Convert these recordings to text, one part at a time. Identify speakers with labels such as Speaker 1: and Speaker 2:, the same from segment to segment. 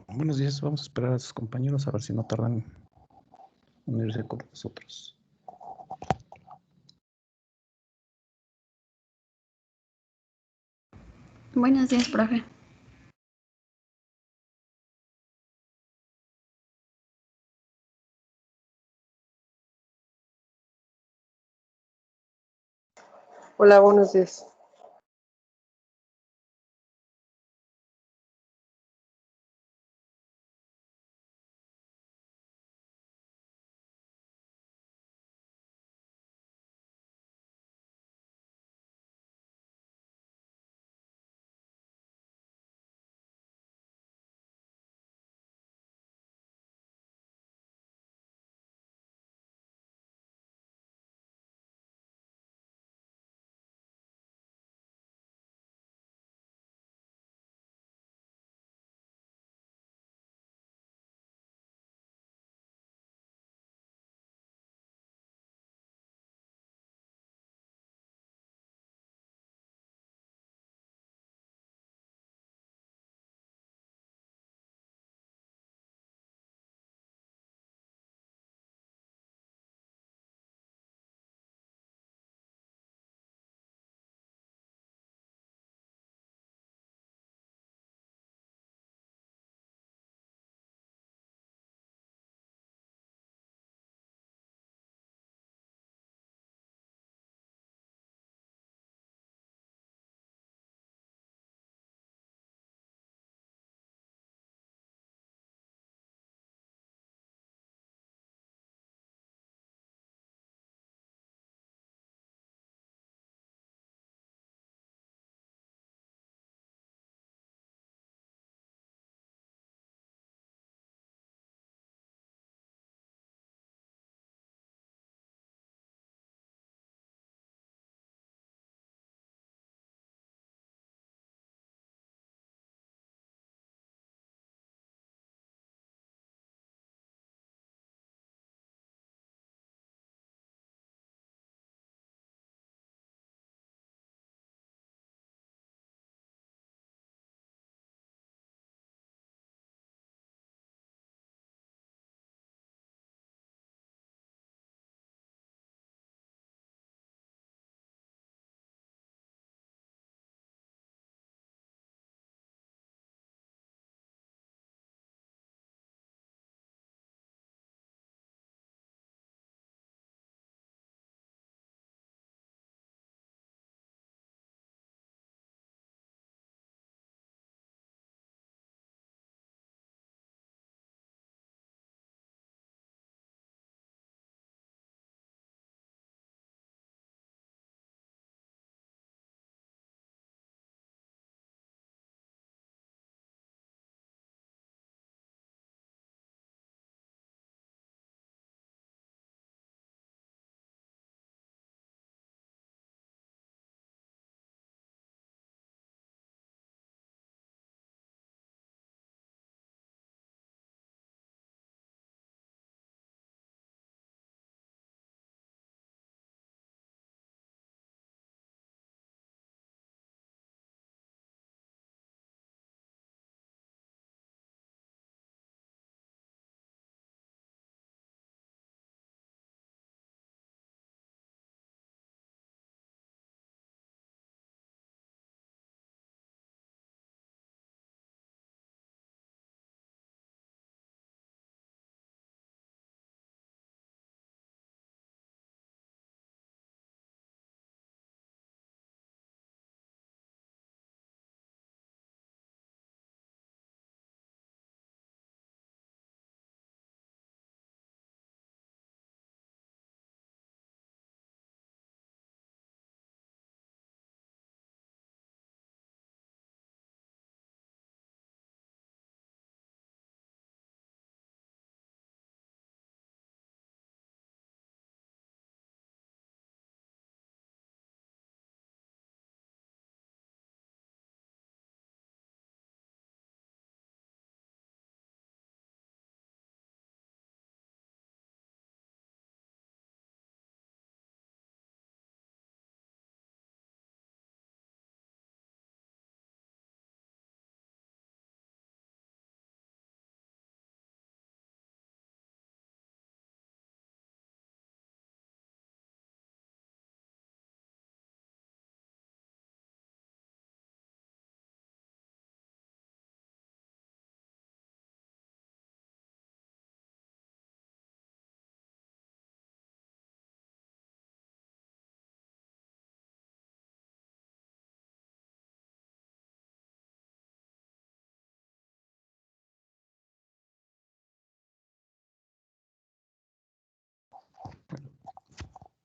Speaker 1: Buenos días, vamos a esperar a sus compañeros a ver si no tardan en unirse con nosotros.
Speaker 2: Buenos días, profe.
Speaker 3: Hola, buenos días.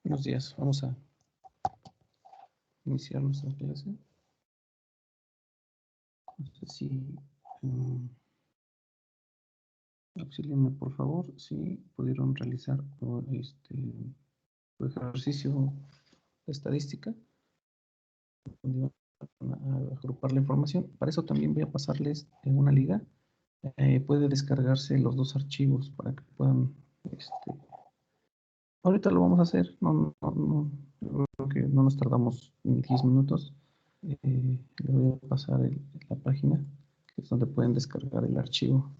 Speaker 1: Buenos días. Vamos a iniciar nuestra clase. No sé si auxílienme, por favor, si pudieron realizar este ejercicio de estadística, donde van a agrupar la información. Para eso también voy a pasarles en una liga. Puede descargarse los dos archivos para que puedan... ahorita lo vamos a hacer. Yo creo que no nos tardamos ni 10 minutos. Le voy a pasar la página, que es donde pueden descargar el archivo.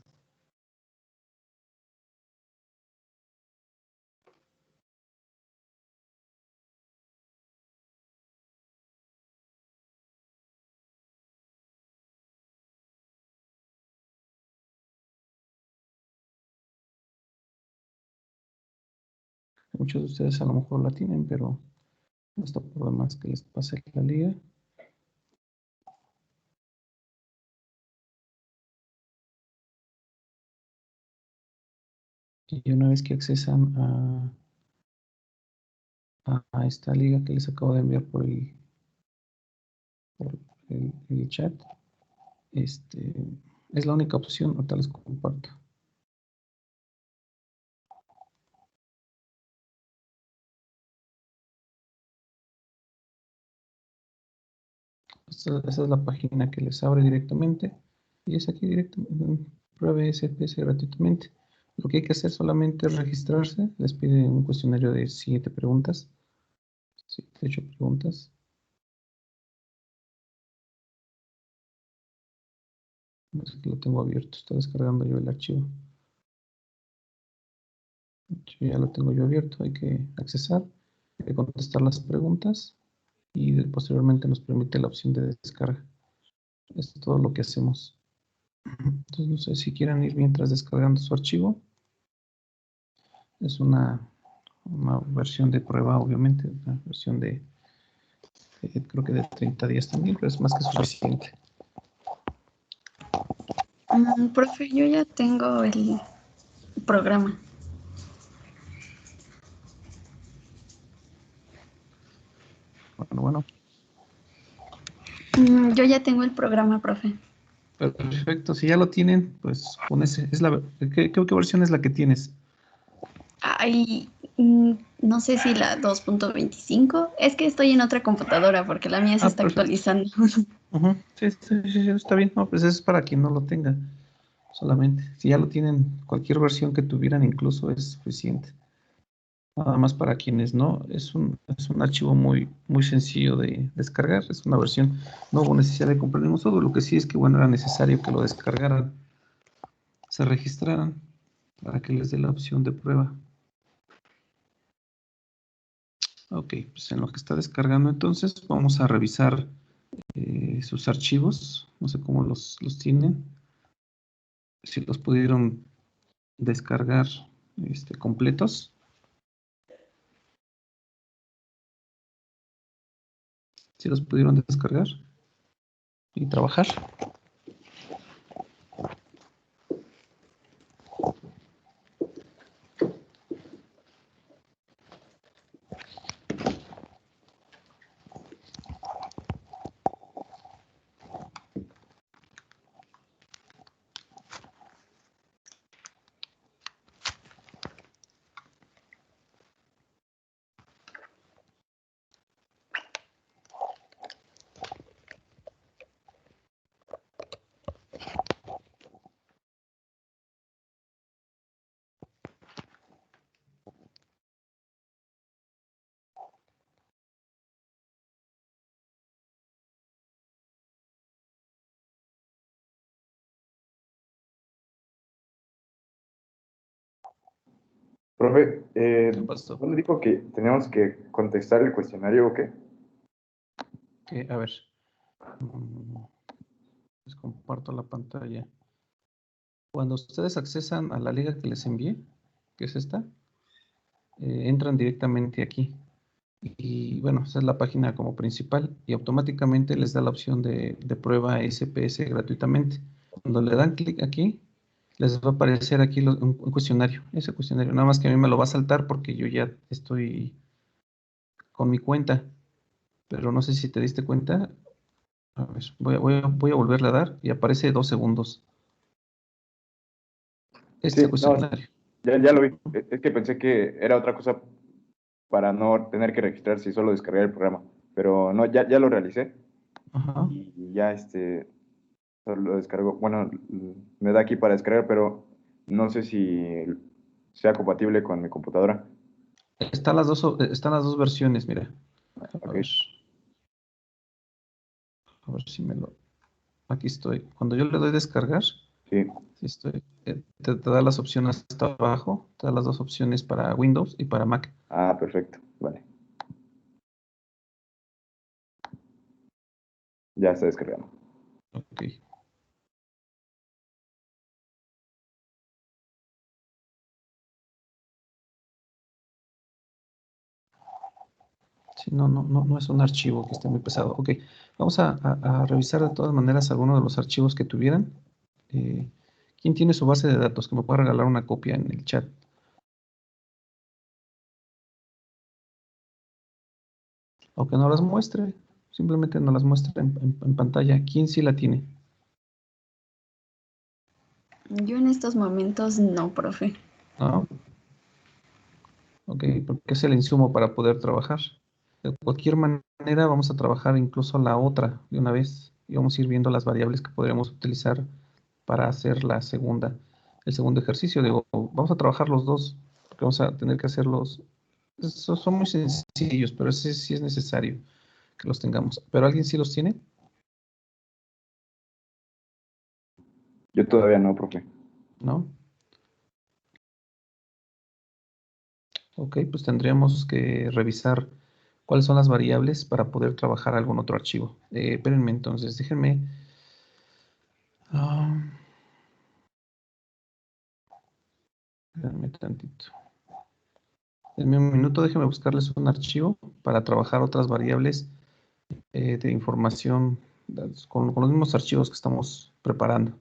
Speaker 1: Muchos de ustedes a lo mejor la tienen, pero no está por demás que les pase la liga. Y una vez que accesan a esta liga que les acabo de enviar por el chat, es la única opción. Ahorita les comparto. Esa es la página que les abre directamente. Y es aquí directamente. Pruebe SPS gratuitamente. Lo que hay que hacer solamente es registrarse. Les pide un cuestionario de 7 preguntas. 8 preguntas. Aquí lo tengo abierto. Está descargando yo el archivo. Ya lo tengo yo abierto. Hay que accesar. Hay que contestar las preguntas. Y posteriormente nos permite la opción de descarga. Es todo lo que hacemos. Entonces no sé si quieran ir mientras descargando su archivo. Es una versión de prueba, obviamente, una versión de creo que de 30 días también, pero es más que suficiente.
Speaker 2: Profe, yo ya tengo el programa.
Speaker 1: Bueno.
Speaker 2: Yo ya tengo el programa, profe.
Speaker 1: Perfecto, si ya lo tienen, pues con ese, ¿qué versión es la que tienes?
Speaker 2: Ay, no sé si la 2.25. Es que estoy en otra computadora porque la mía se está actualizando.
Speaker 1: Sí, está bien. No, pues es para quien no lo tenga solamente. Si ya lo tienen, cualquier versión que tuvieran incluso es suficiente. Nada más para quienes no, es un archivo muy sencillo de descargar. Es una versión, no hubo necesidad de comprar ningún software. Lo que sí es que, bueno, era necesario que lo descargaran, se registraran para que les dé la opción de prueba. Ok, pues en lo que está descargando entonces vamos a revisar sus archivos. No sé cómo los tienen. Si los pudieron descargar completos. Si los pudieron descargar y trabajar.
Speaker 4: Profe,
Speaker 1: ¿Qué pasó?
Speaker 4: ¿dónde dijo que teníamos que contestar el cuestionario o qué?
Speaker 1: A ver, les comparto la pantalla. Cuando ustedes accesan a la liga que les envié, que es esta, entran directamente aquí. Y bueno, esa es la página como principal y automáticamente les da la opción de prueba SPS gratuitamente. Cuando le dan clic aquí, les va a aparecer aquí un cuestionario, ese cuestionario. Nada más que a mí me lo va a saltar porque yo ya estoy con mi cuenta, pero no sé si te diste cuenta. A ver, voy a volverle a dar y aparece 2 segundos. Este
Speaker 4: Sí, no,
Speaker 1: cuestionario.
Speaker 4: ya lo vi. Es que pensé que era otra cosa para no tener que registrarse y solo descargar el programa. Pero no, ya lo realicé
Speaker 1: Ajá.
Speaker 4: y ya solo lo descargo. Bueno, me da aquí para descargar, pero no sé si sea compatible con mi computadora.
Speaker 1: Están las dos versiones, mira. A
Speaker 4: Ok,
Speaker 1: ver, a ver si me lo. Aquí estoy. Cuando yo le doy descargar,
Speaker 4: sí.
Speaker 1: sí estoy. Te da las opciones hasta abajo. Te da las dos opciones para Windows y para Mac.
Speaker 4: Ah, perfecto. Vale. Ya está descargando.
Speaker 1: Ok. Sí, no es un archivo que esté muy pesado. Ok, vamos a revisar de todas maneras algunos de los archivos que tuvieran. Eh, ¿Quién tiene su base de datos? Que me pueda regalar una copia en el chat. O que no las muestre. Simplemente no las muestre en pantalla. ¿Quién sí la tiene?
Speaker 2: Yo en estos momentos no, profe.
Speaker 1: ¿No? Ok, porque es el insumo para poder trabajar. De cualquier manera, vamos a trabajar incluso la otra de una vez y vamos a ir viendo las variables que podríamos utilizar para hacer el segundo ejercicio. Digo, vamos a trabajar los dos, porque vamos a tener que hacerlos. Son muy sencillos, pero ese sí es necesario que los tengamos. ¿Pero alguien sí los tiene?
Speaker 4: Yo todavía no, profe.
Speaker 1: ¿No? Ok, pues tendríamos que revisar cuáles son las variables para poder trabajar algún otro archivo. Espérenme entonces, déjenme. ah, Espérenme tantito. Denme un minuto, déjenme buscarles un archivo para trabajar otras variables de información con los mismos archivos que estamos preparando.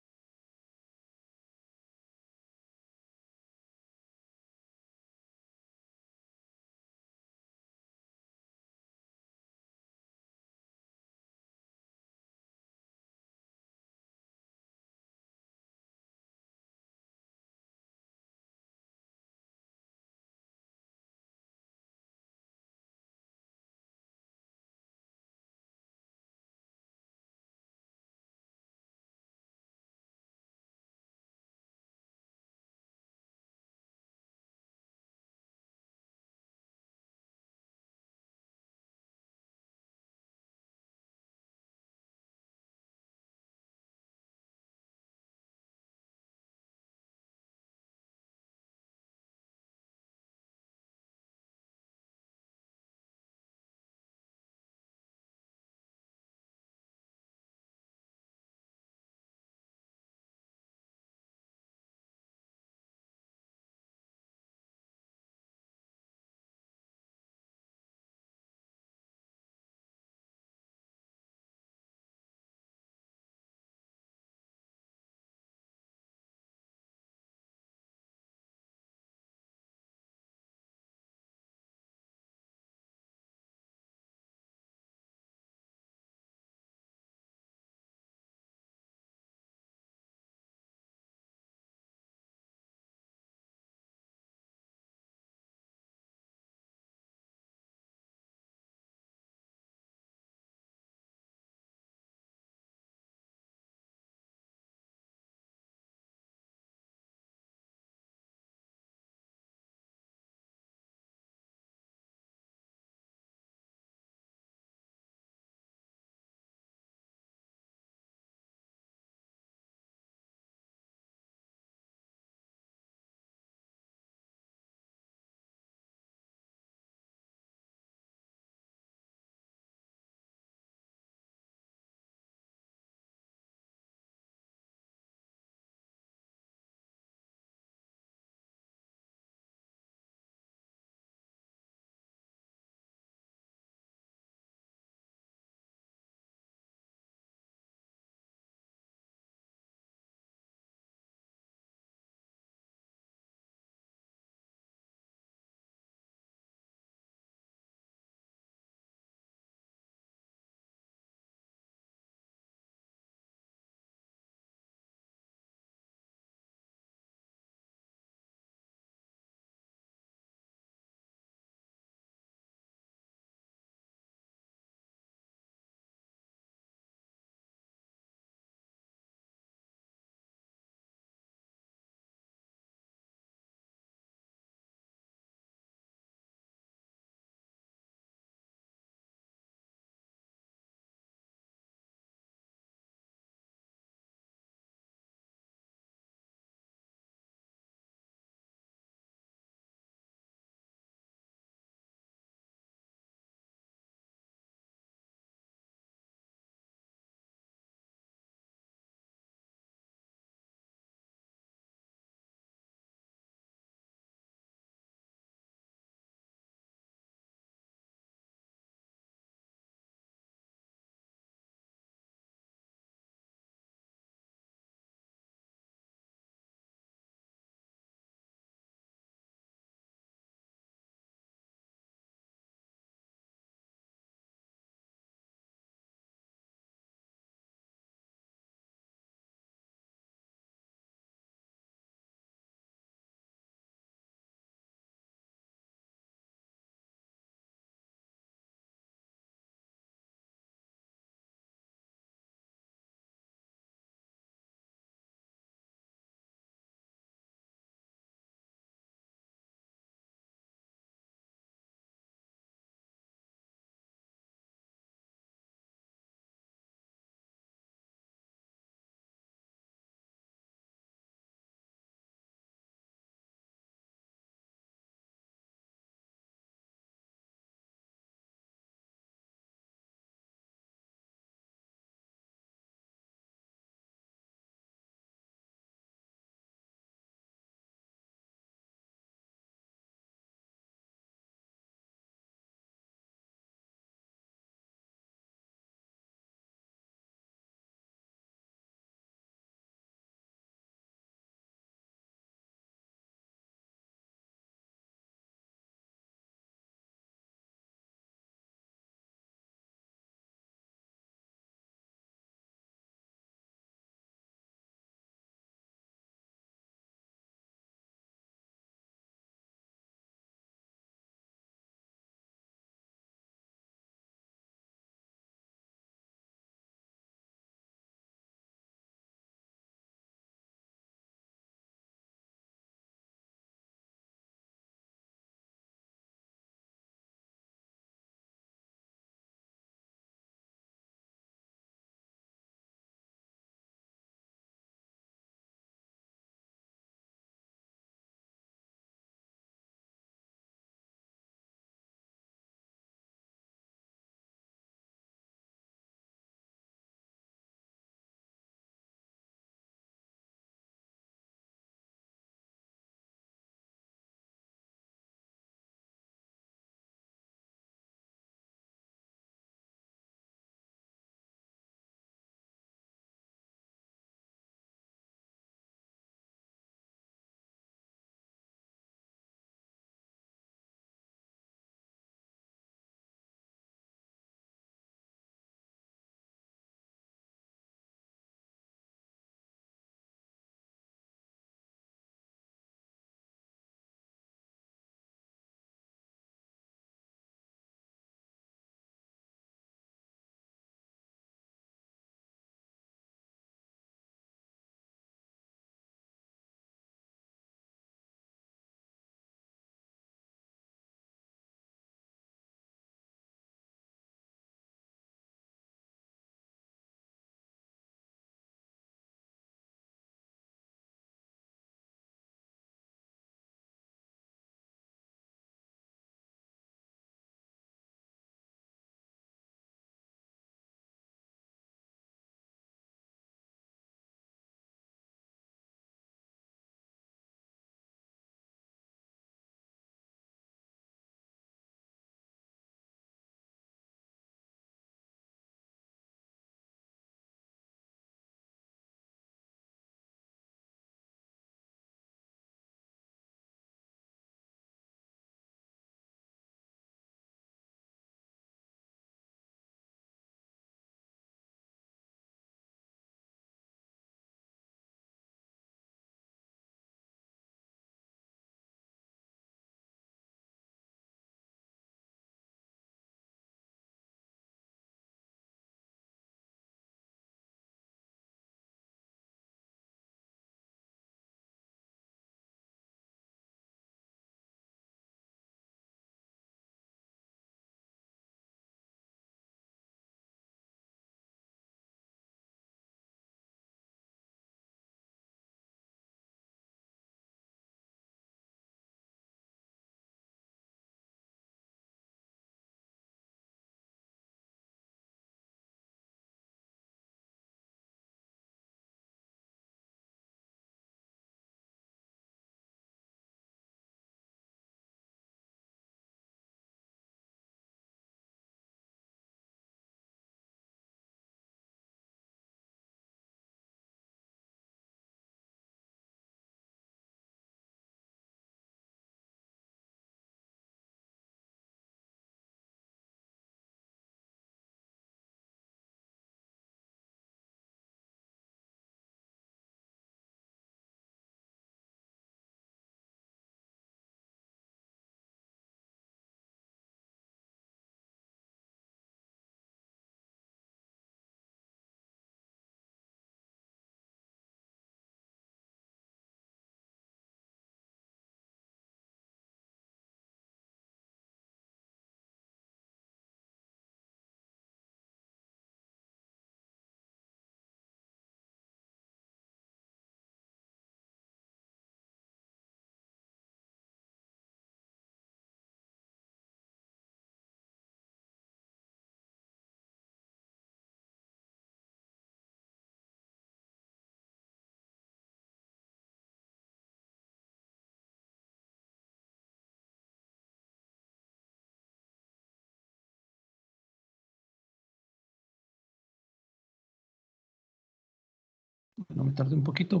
Speaker 1: Bueno, me tardé un poquito,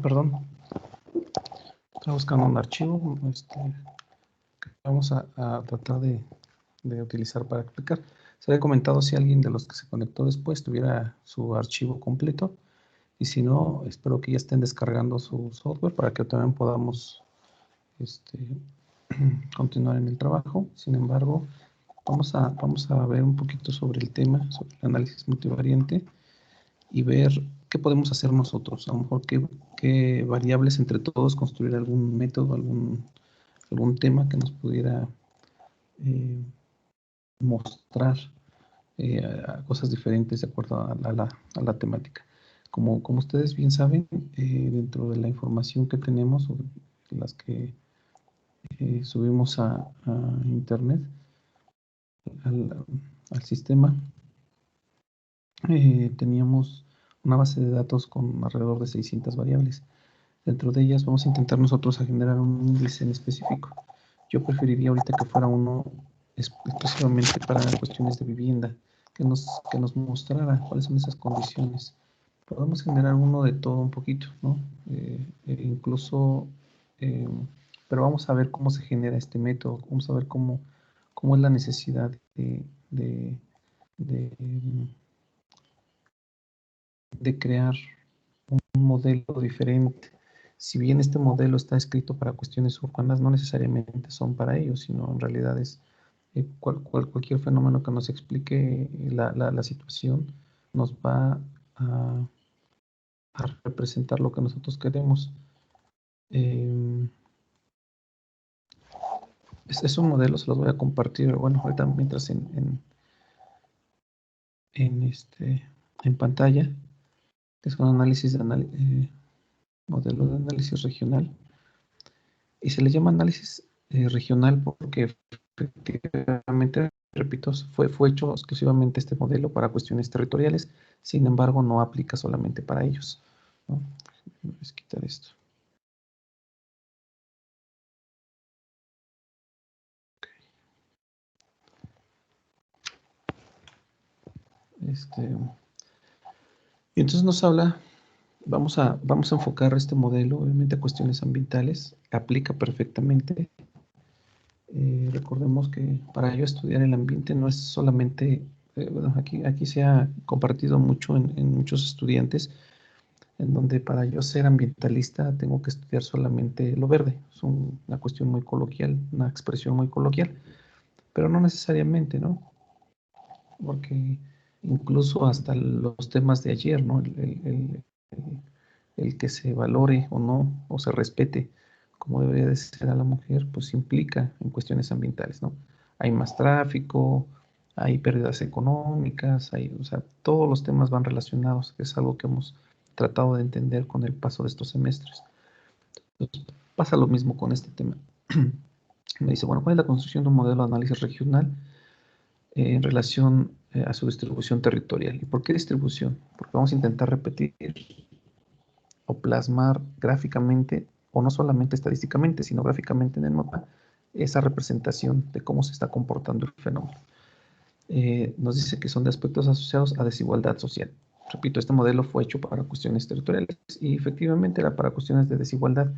Speaker 1: perdón. Estaba buscando un archivo que vamos a tratar de utilizar para explicar. Se había comentado si alguien de los que se conectó después tuviera su archivo completo. Y si no, espero que ya estén descargando su software para que también podamos continuar en el trabajo. Sin embargo, vamos a ver un poquito sobre el tema, sobre el análisis multivariante y ver qué podemos hacer nosotros. A lo mejor qué variables entre todos construir algún método, algún tema que nos pudiera mostrar cosas diferentes de acuerdo a la temática. Como ustedes bien saben, dentro de la información que tenemos, o las que subimos a internet, al sistema, teníamos una base de datos con alrededor de 600 variables. Dentro de ellas vamos a intentar nosotros a generar un índice en específico. Yo preferiría ahorita que fuera uno exclusivamente para cuestiones de vivienda, que nos mostrara cuáles son esas condiciones. Podemos generar uno de todo un poquito, ¿no? Incluso, pero vamos a ver cómo se genera este método, vamos a ver cómo es la necesidad de, de crear un modelo diferente. Si bien este modelo está escrito para cuestiones urbanas, no necesariamente son para ellos, sino en realidad es cualquier fenómeno que nos explique la situación nos va a representar lo que nosotros queremos. Es un modelo, se los voy a compartir, bueno, ahorita mientras en pantalla, que es un análisis de modelo de análisis regional. Y se le llama análisis regional porque efectivamente, repito, fue hecho exclusivamente este modelo para cuestiones territoriales, sin embargo no aplica solamente para ellos, ¿no? Voy a quitar esto. Y entonces nos habla, vamos a enfocar este modelo obviamente a cuestiones ambientales, aplica perfectamente. Recordemos que para yo estudiar el ambiente no es solamente, bueno, aquí se ha compartido mucho en muchos estudiantes, en donde para yo ser ambientalista tengo que estudiar solamente lo verde. Es una cuestión muy coloquial, una expresión muy coloquial, pero no necesariamente, ¿no? Porque incluso hasta los temas de ayer, ¿no? El que se valore o no, o se respete como debería de ser a la mujer, pues implica en cuestiones ambientales, ¿no? Hay más tráfico, hay pérdidas económicas, o sea, todos los temas van relacionados, que es algo que hemos tratado de entender con el paso de estos semestres. Entonces, pasa lo mismo con este tema. Me dice, bueno, ¿cuál es la construcción de un modelo de análisis regional en relación a su distribución territorial? ¿Y por qué distribución? Porque vamos a intentar repetir o plasmar gráficamente, o no solamente estadísticamente, sino gráficamente en el mapa, esa representación de cómo se está comportando el fenómeno. Nos dice que son de aspectos asociados a desigualdad social. Repito, este modelo fue hecho para cuestiones territoriales y efectivamente era para cuestiones de desigualdad,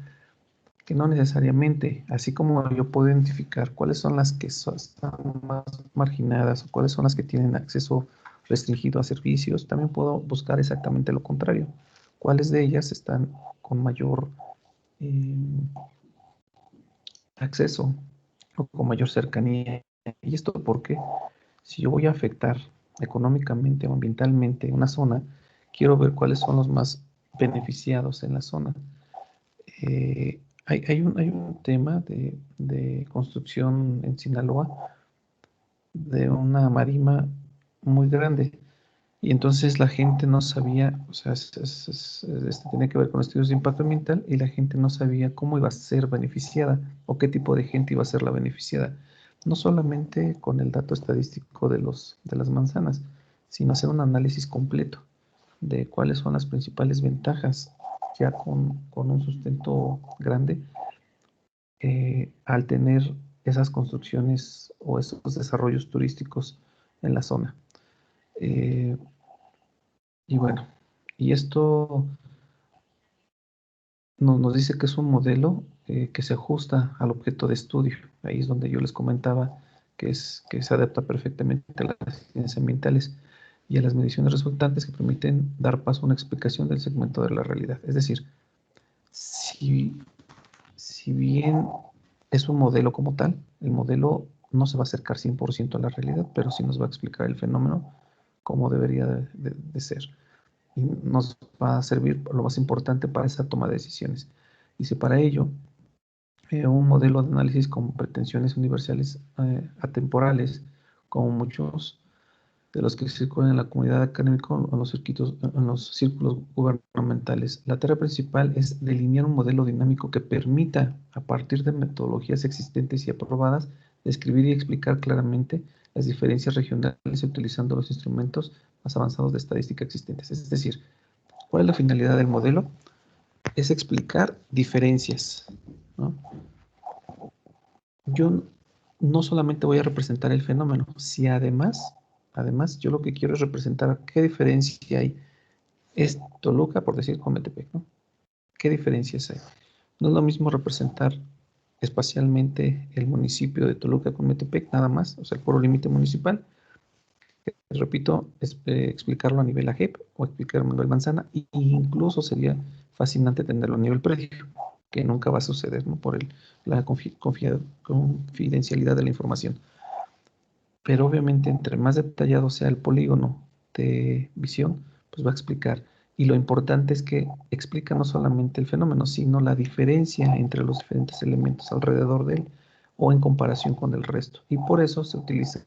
Speaker 1: que no necesariamente, así como yo puedo identificar cuáles son las que están más marginadas o cuáles son las que tienen acceso restringido a servicios, también puedo buscar exactamente lo contrario. ¿Cuáles de ellas están con mayor acceso o con mayor cercanía? ¿Y esto porque si yo voy a afectar económicamente o ambientalmente una zona, quiero ver cuáles son los más beneficiados en la zona? Hay un tema de construcción en Sinaloa de una marima muy grande. Y entonces la gente no sabía, o sea, tiene que ver con estudios de impacto ambiental y la gente no sabía cómo iba a ser beneficiada o qué tipo de gente iba a ser la beneficiada. No solamente con el dato estadístico de las manzanas, sino hacer un análisis completo de cuáles son las principales ventajas ya con un sustento grande al tener esas construcciones o esos desarrollos turísticos en la zona. Y bueno, y esto nos dice que es un modelo que se ajusta al objeto de estudio. Ahí es donde yo les comentaba que se adapta perfectamente a las ciencias ambientales y a las mediciones resultantes que permiten dar paso a una explicación del segmento de la realidad. Es decir, si bien es un modelo como tal, el modelo no se va a acercar 100% a la realidad, pero sí nos va a explicar el fenómeno como debería de ser. Y nos va a servir lo más importante para esa toma de decisiones. Y si para ello un modelo de análisis con pretensiones universales atemporales, como muchos de los que circulan en la comunidad académica o en los círculos gubernamentales. La tarea principal es delinear un modelo dinámico que permita, a partir de metodologías existentes y aprobadas, describir y explicar claramente las diferencias regionales utilizando los instrumentos más avanzados de estadística existentes. Es decir, ¿cuál es la finalidad del modelo? Es explicar diferencias, ¿no? Yo no solamente voy a representar el fenómeno, si además yo lo que quiero es representar qué diferencia hay. Es Toluca, por decir, con Metepec, ¿no? ¿Qué diferencias hay? No es lo mismo representar espacialmente el municipio de Toluca con Metepec, nada más, o sea, el puro límite municipal. Repito, explicarlo a nivel AGEP o explicarlo a nivel manzana, e incluso sería fascinante tenerlo a nivel predio, que nunca va a suceder, ¿no? Por la confidencialidad de la información. Pero obviamente, entre más detallado sea el polígono de visión, pues va a explicar. Y lo importante es que explica no solamente el fenómeno, sino la diferencia entre los diferentes elementos alrededor de él o en comparación con el resto. Y por eso se utiliza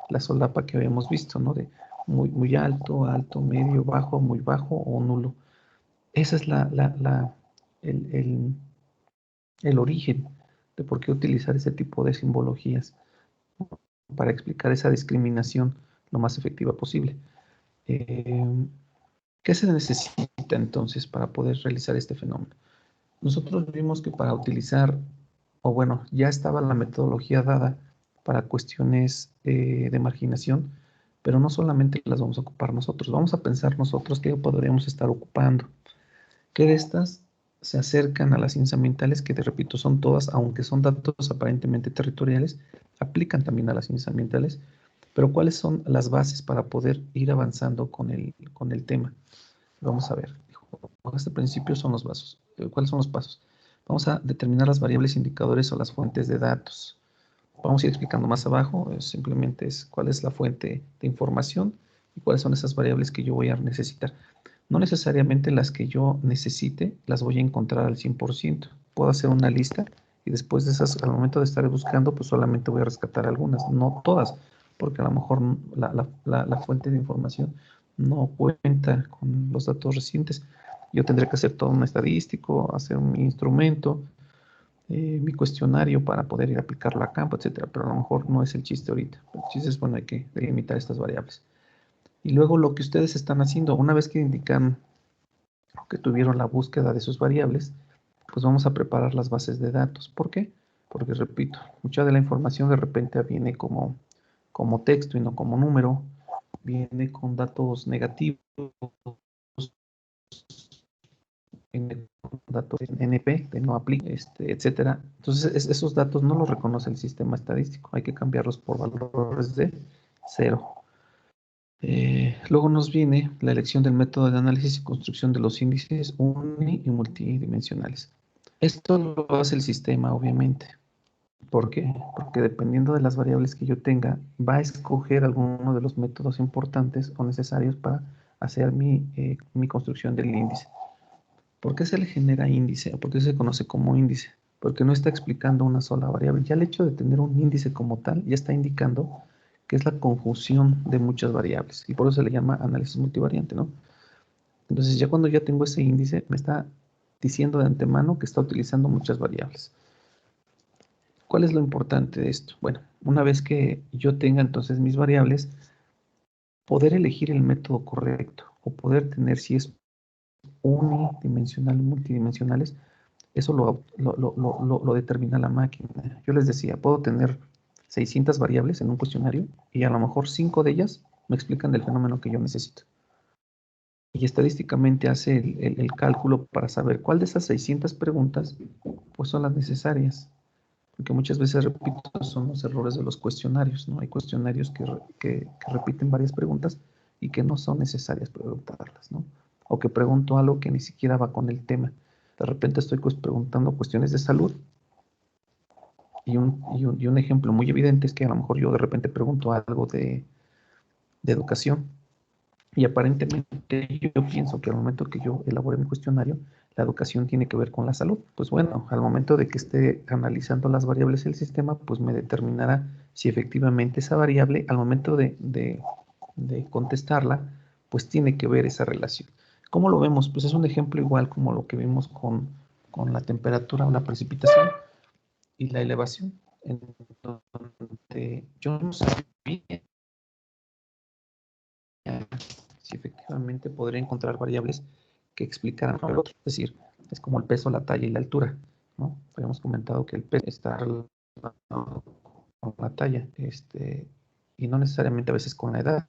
Speaker 1: la solapa que habíamos visto, ¿no? De muy alto, alto, medio, bajo, muy bajo o nulo. Ese es el, el origen de por qué utilizar ese tipo de simbologías para explicar esa discriminación lo más efectiva posible. ¿Qué se necesita entonces para poder realizar este fenómeno? Nosotros vimos que para utilizar, o bueno, ya estaba la metodología dada para cuestiones de marginación, pero no solamente las vamos a ocupar nosotros, vamos a pensar nosotros qué podríamos estar ocupando. ¿Qué de estas se acercan a las ciencias ambientales, que te repito, son todas, aunque son datos aparentemente territoriales, aplican también a las ciencias ambientales, pero ¿cuáles son las bases para poder ir avanzando con el tema? Vamos a ver. Este principio son los pasos. ¿Cuáles son los pasos? Vamos a determinar las variables indicadores o las fuentes de datos. Vamos a ir explicando más abajo. Simplemente es cuál es la fuente de información y cuáles son esas variables que yo voy a necesitar. No necesariamente las que yo necesite las voy a encontrar al 100%. Puedo hacer una lista y después de esas, al momento de estar buscando, pues solamente voy a rescatar algunas, no todas, porque a lo mejor la fuente de información no cuenta con los datos recientes. Yo tendré que hacer todo un estadístico, hacer mi instrumento, mi cuestionario para poder ir a aplicarlo a campo, etcétera. Pero a lo mejor no es el chiste ahorita. El chiste es, bueno, hay que delimitar estas variables. Y luego lo que ustedes están haciendo, una vez que indican que tuvieron la búsqueda de sus variables, pues vamos a preparar las bases de datos. ¿Por qué? Porque, repito, mucha de la información de repente viene como texto y no como número, viene con datos negativos, viene con datos NP, de no aplica, etcétera. Entonces, esos datos no los reconoce el sistema estadístico, hay que cambiarlos por valores de 0. Luego nos viene la elección del método de análisis y construcción de los índices uni y multidimensionales. Esto lo hace el sistema, obviamente. ¿Por qué? Porque dependiendo de las variables que yo tenga, va a escoger alguno de los métodos importantes o necesarios para hacer mi construcción del índice. ¿Por qué se le genera índice? ¿O por qué se conoce como índice? Porque no está explicando una sola variable. Ya el hecho de tener un índice como tal ya está indicando que es la conjunción de muchas variables. Y por eso se le llama análisis multivariante, ¿no? Entonces ya cuando ya tengo ese índice, me está diciendo de antemano que está utilizando muchas variables. ¿Cuál es lo importante de esto? Bueno, una vez que yo tenga entonces mis variables, poder elegir el método correcto o poder tener si es unidimensional o multidimensionales, eso lo determina la máquina. Yo les decía, puedo tener 600 variables en un cuestionario y a lo mejor 5 de ellas me explican del fenómeno que yo necesito. y estadísticamente hace el cálculo para saber cuál de esas 600 preguntas pues son las necesarias. Porque muchas veces, repito, son los errores de los cuestionarios, ¿no? Hay cuestionarios que repiten varias preguntas y que no son necesarias preguntarlas, ¿no? O que pregunto algo que ni siquiera va con el tema. De repente estoy preguntando cuestiones de salud y un ejemplo muy evidente es que a lo mejor yo de repente pregunto algo de educación y aparentemente yo pienso que al momento que yo elabore mi cuestionario, la educación tiene que ver con la salud. Pues bueno, al momento de que esté analizando las variables del sistema, pues me determinará si efectivamente esa variable, al momento de contestarla, pues tiene que ver esa relación. ¿Cómo lo vemos? Pues es un ejemplo igual como lo que vimos con la temperatura o la precipitación y la elevación, en donde yo no sabía si efectivamente podría encontrar variables que explicaran lo otro. Es decir, es como el peso, la talla y la altura, ¿no? Habíamos comentado que el peso está relacionado con la talla, y no necesariamente a veces con la edad.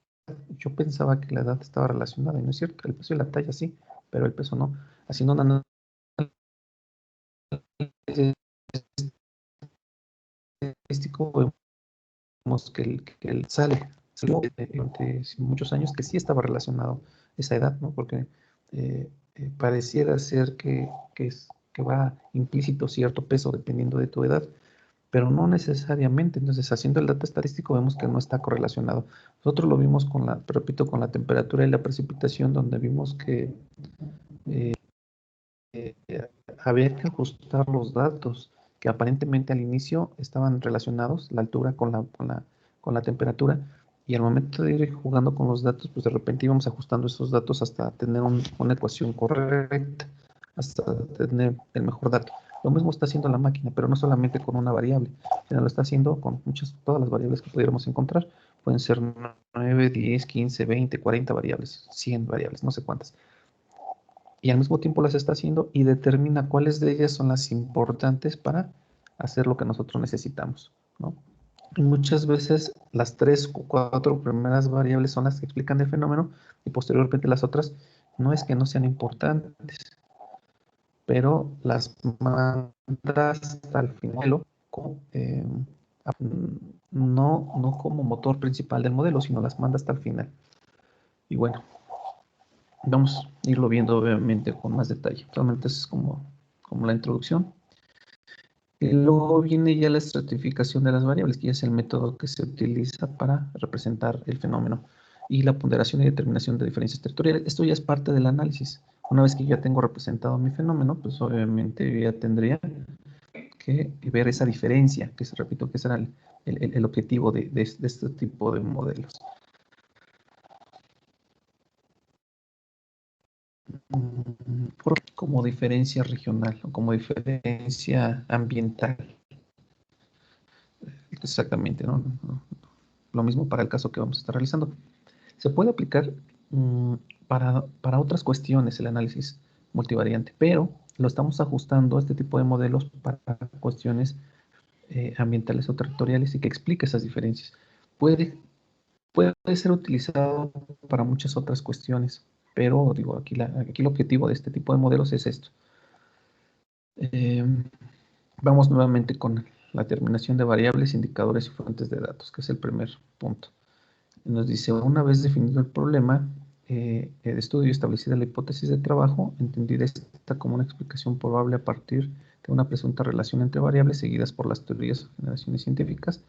Speaker 1: Yo pensaba que la edad estaba relacionada, y no es cierto, el peso y la talla sí, pero el peso no. Haciendo un análisis estadístico, vemos que salió durante muchos años que sí estaba relacionado esa edad, ¿no? Porque pareciera ser que va implícito cierto peso dependiendo de tu edad, pero no necesariamente. Entonces, haciendo el dato estadístico vemos que no está correlacionado. Nosotros lo vimos repito, con la temperatura y la precipitación, donde vimos que había que ajustar los datos que aparentemente al inicio estaban relacionados, la altura con la temperatura, y al momento de ir jugando con los datos, pues de repente íbamos ajustando esos datos hasta tener una ecuación correcta, hasta tener el mejor dato. Lo mismo está haciendo la máquina, pero no solamente con una variable, sino lo está haciendo con todas las variables que pudiéramos encontrar. Pueden ser 9, 10, 15, 20, 40 variables, 100 variables, no sé cuántas. Y al mismo tiempo las está haciendo y determina cuáles de ellas son las importantes para hacer lo que nosotros necesitamos, ¿no? Y muchas veces las 3 o 4 primeras variables son las que explican el fenómeno y posteriormente las otras no es que no sean importantes, pero las mandas hasta el final no como motor principal del modelo, sino las manda hasta el final. Y bueno, vamos a irlo viendo obviamente con más detalle. Realmente es como la introducción. Y luego viene ya la estratificación de las variables, que ya es el método que se utiliza para representar el fenómeno. Y la ponderación y determinación de diferencias territoriales. Esto ya es parte del análisis. Una vez que ya tengo representado mi fenómeno, pues obviamente ya tendría que ver esa diferencia, que repito que será el objetivo de este tipo de modelos. Como diferencia regional o como diferencia ambiental. Exactamente, ¿no? Lo mismo para el caso que vamos a estar realizando. Se puede aplicar para otras cuestiones el análisis multivariante, pero lo estamos ajustando a este tipo de modelos para cuestiones ambientales o territoriales y que explique esas diferencias. Puede ser utilizado para muchas otras cuestiones, pero digo, aquí el objetivo de este tipo de modelos es esto. Vamos nuevamente con la determinación de variables, indicadores y fuentes de datos, que es el primer punto. Nos dice, una vez definido el problema de estudio y establecida la hipótesis de trabajo, entendida esta como una explicación probable a partir de una presunta relación entre variables seguidas por las teorías o generaciones científicas,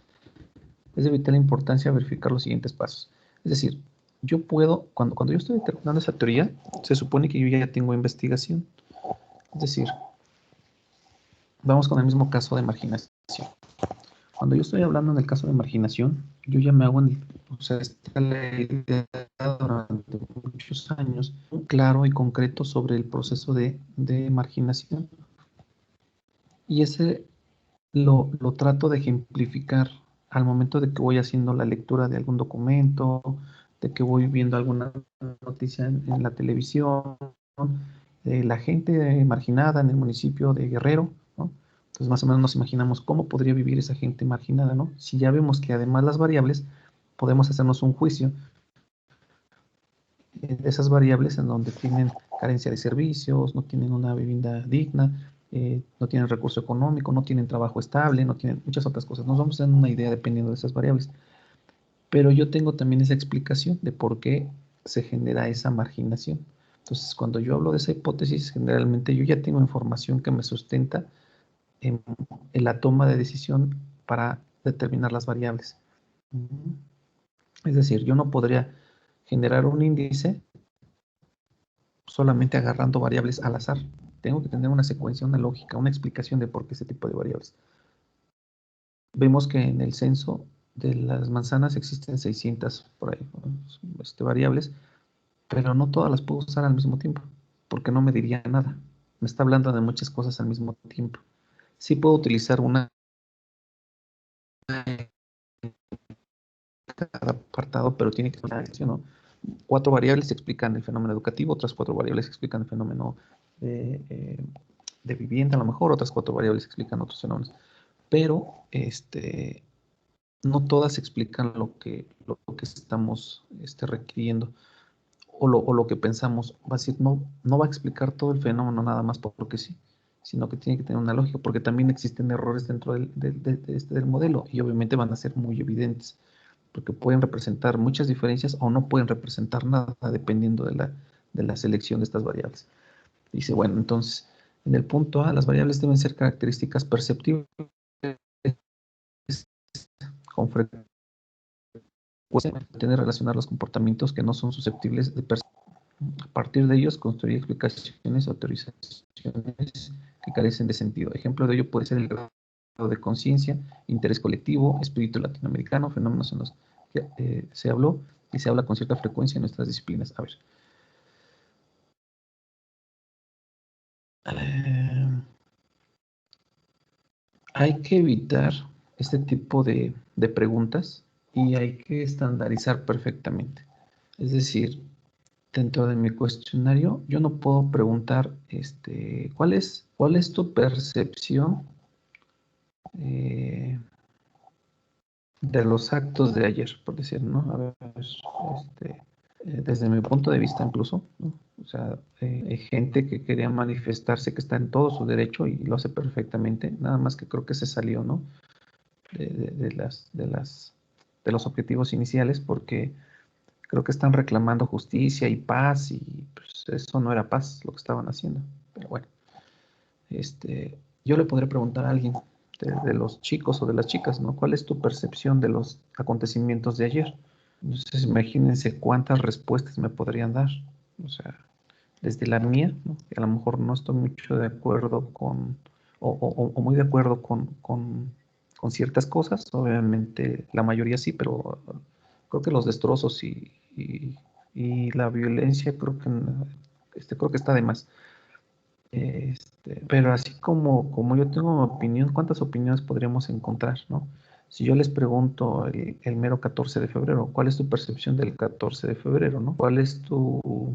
Speaker 1: es de vital importancia verificar los siguientes pasos. Es decir, yo puedo, cuando yo estoy determinando esa teoría, se supone que yo ya tengo investigación. Es decir, vamos con el mismo caso de marginación. Cuando yo estoy hablando en el caso de marginación, yo ya me hago esta la idea durante muchos años, claro y concreto sobre el proceso de marginación. Y ese lo trato de ejemplificar al momento de que voy haciendo la lectura de algún documento, de que voy viendo alguna noticia en la televisión, de la gente marginada en el municipio de Guerrero, ¿no? Entonces más o menos nos imaginamos cómo podría vivir esa gente marginada, ¿no? Si ya vemos que además las variables podemos hacernos un juicio de esas variables en donde tienen carencia de servicios, no tienen una vivienda digna, no tienen recurso económico, no tienen trabajo estable, no tienen muchas otras cosas. Nos vamos dando una idea dependiendo de esas variables. Pero yo tengo también esa explicación de por qué se genera esa marginación. Entonces, cuando yo hablo de esa hipótesis, generalmente yo ya tengo información que me sustenta en la toma de decisión para determinar las variables. Es decir, yo no podría generar un índice solamente agarrando variables al azar. Tengo que tener una secuencia, una lógica, una explicación de por qué ese tipo de variables. Vemos que en el censo de las manzanas existen 600 por ahí, variables, pero no todas las puedo usar al mismo tiempo, porque no me diría nada. Me está hablando de muchas cosas al mismo tiempo. Sí puedo utilizar una en cada apartado, pero tiene que ser, ¿no? 4 variables explican el fenómeno educativo, otras 4 variables explican el fenómeno de vivienda, a lo mejor otras 4 variables explican otros fenómenos, pero no todas explican lo que estamos requiriendo o lo que pensamos. Va a decir, no va a explicar todo el fenómeno nada más porque sí, sino que tiene que tener una lógica, porque también existen errores dentro del modelo y obviamente van a ser muy evidentes, porque pueden representar muchas diferencias o no pueden representar nada dependiendo de la selección de estas variables. Dice, bueno, entonces, en el punto A, las variables deben ser características perceptibles con frecuencia, tener relacionar los comportamientos que no son susceptibles de percepción. A partir de ellos, construir explicaciones o autorizaciones que carecen de sentido. Ejemplo de ello puede ser el grado de conciencia, interés colectivo, espíritu latinoamericano, fenómenos en los que se habló y se habla con cierta frecuencia en nuestras disciplinas. A ver. Hay que evitar este tipo de preguntas y hay que estandarizar perfectamente. Es decir, dentro de mi cuestionario, yo no puedo preguntar, ¿cuál es tu percepción de los actos de ayer? Por decir, ¿no? A ver, desde mi punto de vista incluso, ¿no? O sea, hay gente que quería manifestarse, que está en todo su derecho y lo hace perfectamente, nada más que creo que se salió, ¿no? De los objetivos iniciales, porque creo que están reclamando justicia y paz, y pues eso no era paz lo que estaban haciendo. Pero bueno, yo le podré preguntar a alguien de los chicos o de las chicas, ¿no? ¿Cuál es tu percepción de los acontecimientos de ayer? Entonces, imagínense cuántas respuestas me podrían dar. O sea, desde la mía, ¿no? Que a lo mejor no estoy mucho de acuerdo con, o muy de acuerdo con ciertas cosas. Obviamente, la mayoría sí, pero creo que los destrozos y la violencia creo que está de más. Pero así como yo tengo mi opinión, ¿cuántas opiniones podríamos encontrar, no? Si yo les pregunto el mero 14 de febrero, ¿cuál es tu percepción del 14 de febrero, no? ¿Cuál es tu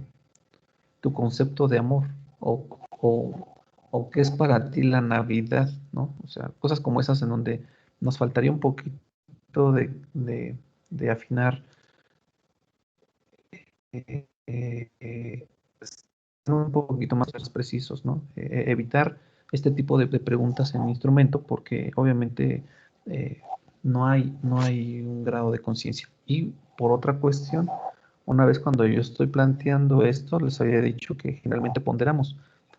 Speaker 1: concepto de amor? ¿O qué es para ti la Navidad, no? O sea, cosas como esas en donde nos faltaría un poquito de afinar, eh, eh, ser un poquito más precisos, ¿no? Evitar este tipo de preguntas en mi instrumento porque obviamente no hay un grado de conciencia. Y por otra cuestión, una vez cuando yo estoy planteando esto, les había dicho que generalmente ponderamos.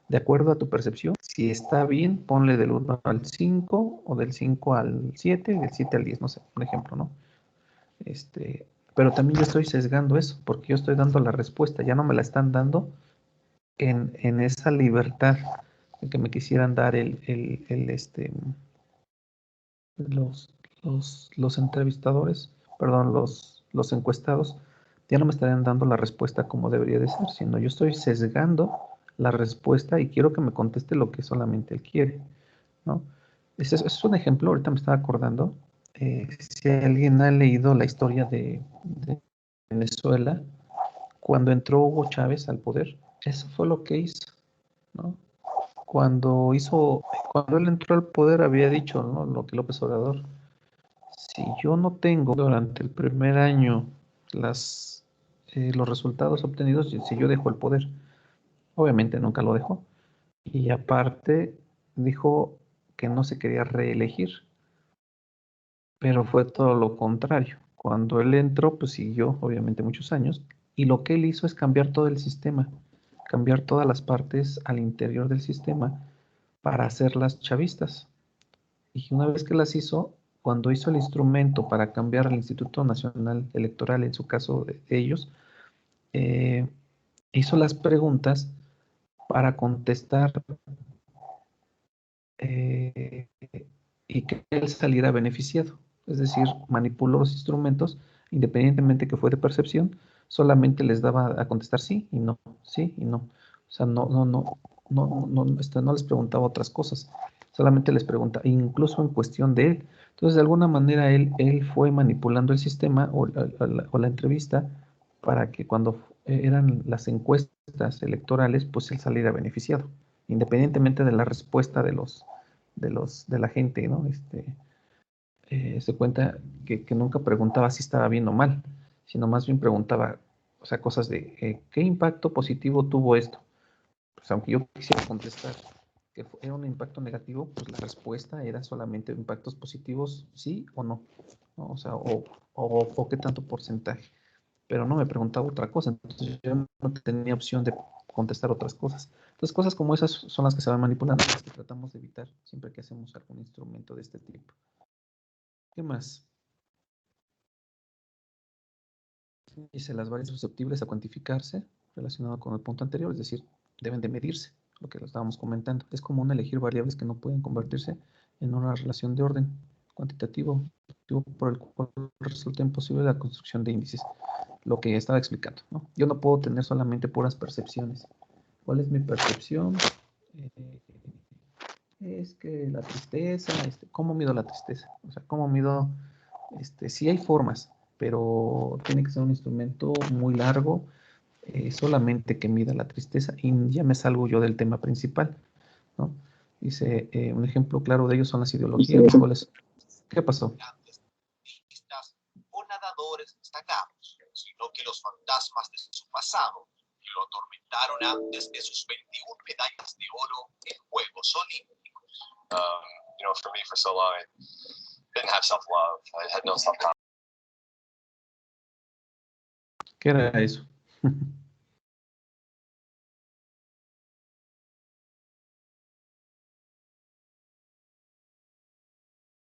Speaker 1: De acuerdo a tu percepción, si está bien, ponle del 1 al 5 o del 5 al 7, del 7 al 10, no sé, un ejemplo, ¿no? Pero también yo estoy sesgando eso, porque yo estoy dando la respuesta, ya no me la están dando en esa libertad que me quisieran dar los entrevistadores, perdón, los encuestados, ya no me estarían dando la respuesta como debería de ser, sino yo estoy sesgando la respuesta y quiero que me conteste lo que solamente él quiere, ¿no? Ese es un ejemplo, ahorita me estaba acordando. Si alguien ha leído la historia de Venezuela, cuando entró Hugo Chávez al poder, eso fue lo que hizo, ¿no? Cuando él entró al poder había dicho, ¿no? Lo que López Obrador, si yo no tengo durante el primer año las los resultados obtenidos si yo dejo el poder. Obviamente nunca lo dejó. Y aparte dijo que no se quería reelegir, pero fue todo lo contrario. Cuando él entró, pues siguió obviamente muchos años y lo que él hizo es cambiar todo el sistema, cambiar todas las partes al interior del sistema para hacerlas chavistas. Y una vez que las hizo, cuando hizo el instrumento para cambiar el Instituto Nacional Electoral, en su caso de ellos, eh, hizo las preguntas para contestar eh, y que él saliera beneficiado. Es decir, manipuló los instrumentos, independientemente que fue de percepción, solamente les daba a contestar sí y no, sí y no. O sea, no les preguntaba otras cosas, solamente les preguntaba, incluso en cuestión de él. Entonces, de alguna manera, él fue manipulando el sistema o la entrevista para que cuando eran las encuestas electorales, pues él saliera beneficiado, independientemente de la respuesta de la gente, ¿no? Se cuenta que nunca preguntaba si estaba bien o mal, sino más bien preguntaba, o sea, cosas de ¿qué impacto positivo tuvo esto? Pues aunque yo quisiera contestar que era un impacto negativo, pues la respuesta era solamente impactos positivos, sí o no, ¿no? O sea, o qué tanto porcentaje, pero no me preguntaba otra cosa, entonces yo no tenía opción de contestar otras cosas. Entonces, cosas como esas son las que se van manipulando, las que tratamos de evitar siempre que hacemos algún instrumento de este tipo. ¿Qué más? Dice las variables susceptibles a cuantificarse relacionado con el punto anterior, es decir, deben de medirse, lo que lo estábamos comentando. Es común elegir variables que no pueden convertirse en una relación de orden cuantitativo por el cual resulta imposible la construcción de índices. Lo que estaba explicando, ¿no? Yo no puedo tener solamente puras percepciones. ¿Cuál es mi percepción? Eh, es que la tristeza, ¿cómo mido la tristeza? O sea, ¿cómo mido? Sí hay formas, pero tiene que ser un instrumento muy largo, solamente que mida la tristeza y ya me salgo yo del tema principal, ¿no? Dice, un ejemplo claro de ello son las ideologías. ¿Qué pasó?
Speaker 5: O nadadores destacados, sino que los fantasmas de su pasado que lo atormentaron antes de sus 21 medallas de oro en Juegos Olímpicos. For me, for so long, I didn't have self-love. I had no self-confidence.
Speaker 1: ¿Qué era eso?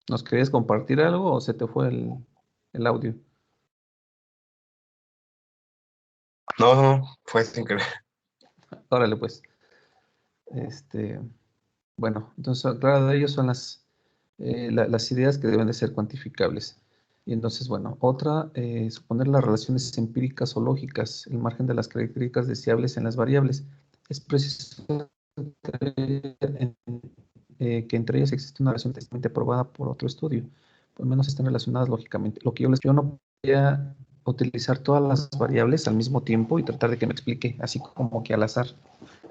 Speaker 1: ¿Nos querías compartir algo o se te fue el audio?
Speaker 6: No, fue sin querer.
Speaker 1: Órale, pues. Bueno, entonces, claro, de ellos son las ideas que deben de ser cuantificables. Y entonces, bueno, otra, suponer las relaciones empíricas o lógicas, el margen de las características deseables en las variables. Es preciso que entre ellas existe una relación testamente aprobada por otro estudio, por lo menos están relacionadas lógicamente. Lo que yo no voy a utilizar todas las variables al mismo tiempo y tratar de que me explique, así como que al azar.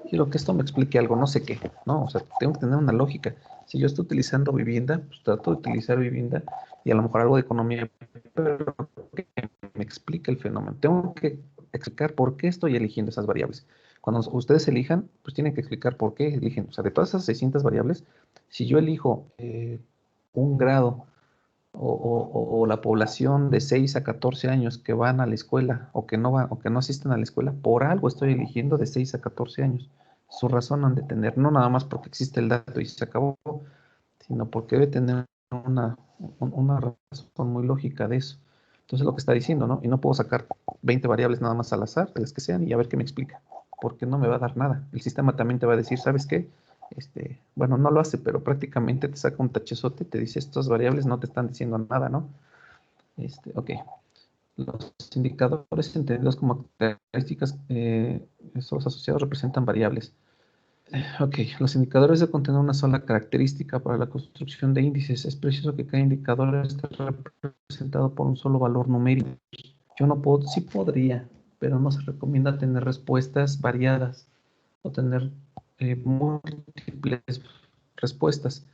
Speaker 1: Quiero que esto me explique algo, no sé qué, ¿no? O sea, tengo que tener una lógica. Si yo estoy utilizando vivienda, pues trato de utilizar vivienda y a lo mejor algo de economía, pero que me explique el fenómeno. Tengo que explicar por qué estoy eligiendo esas variables. Cuando ustedes elijan, pues tienen que explicar por qué eligen. O sea, de todas esas 600 variables, si yo elijo un grado o la población de 6 a 14 años que van a la escuela o que no van o que no asisten a la escuela, por algo estoy eligiendo de 6 a 14 años. Su razón han de tener, no nada más porque existe el dato y se acabó, sino porque debe tener una razón muy lógica de eso. Entonces lo que está diciendo, ¿no? Y no puedo sacar 20 variables nada más al azar, de las que sean, y a ver qué me explica, porque no me va a dar nada. El sistema también te va a decir, ¿sabes qué? Bueno, no lo hace, pero prácticamente te saca un tachezote y te dice, estas variables no te están diciendo nada, ¿no? Ok. Los indicadores entendidos como características, esos asociados representan variables. Ok, los indicadores deben contener una sola característica para la construcción de índices. Es preciso que cada indicador esté representado por un solo valor numérico. Yo no puedo, sí podría, pero no se recomienda tener respuestas variadas o tener múltiples respuestas,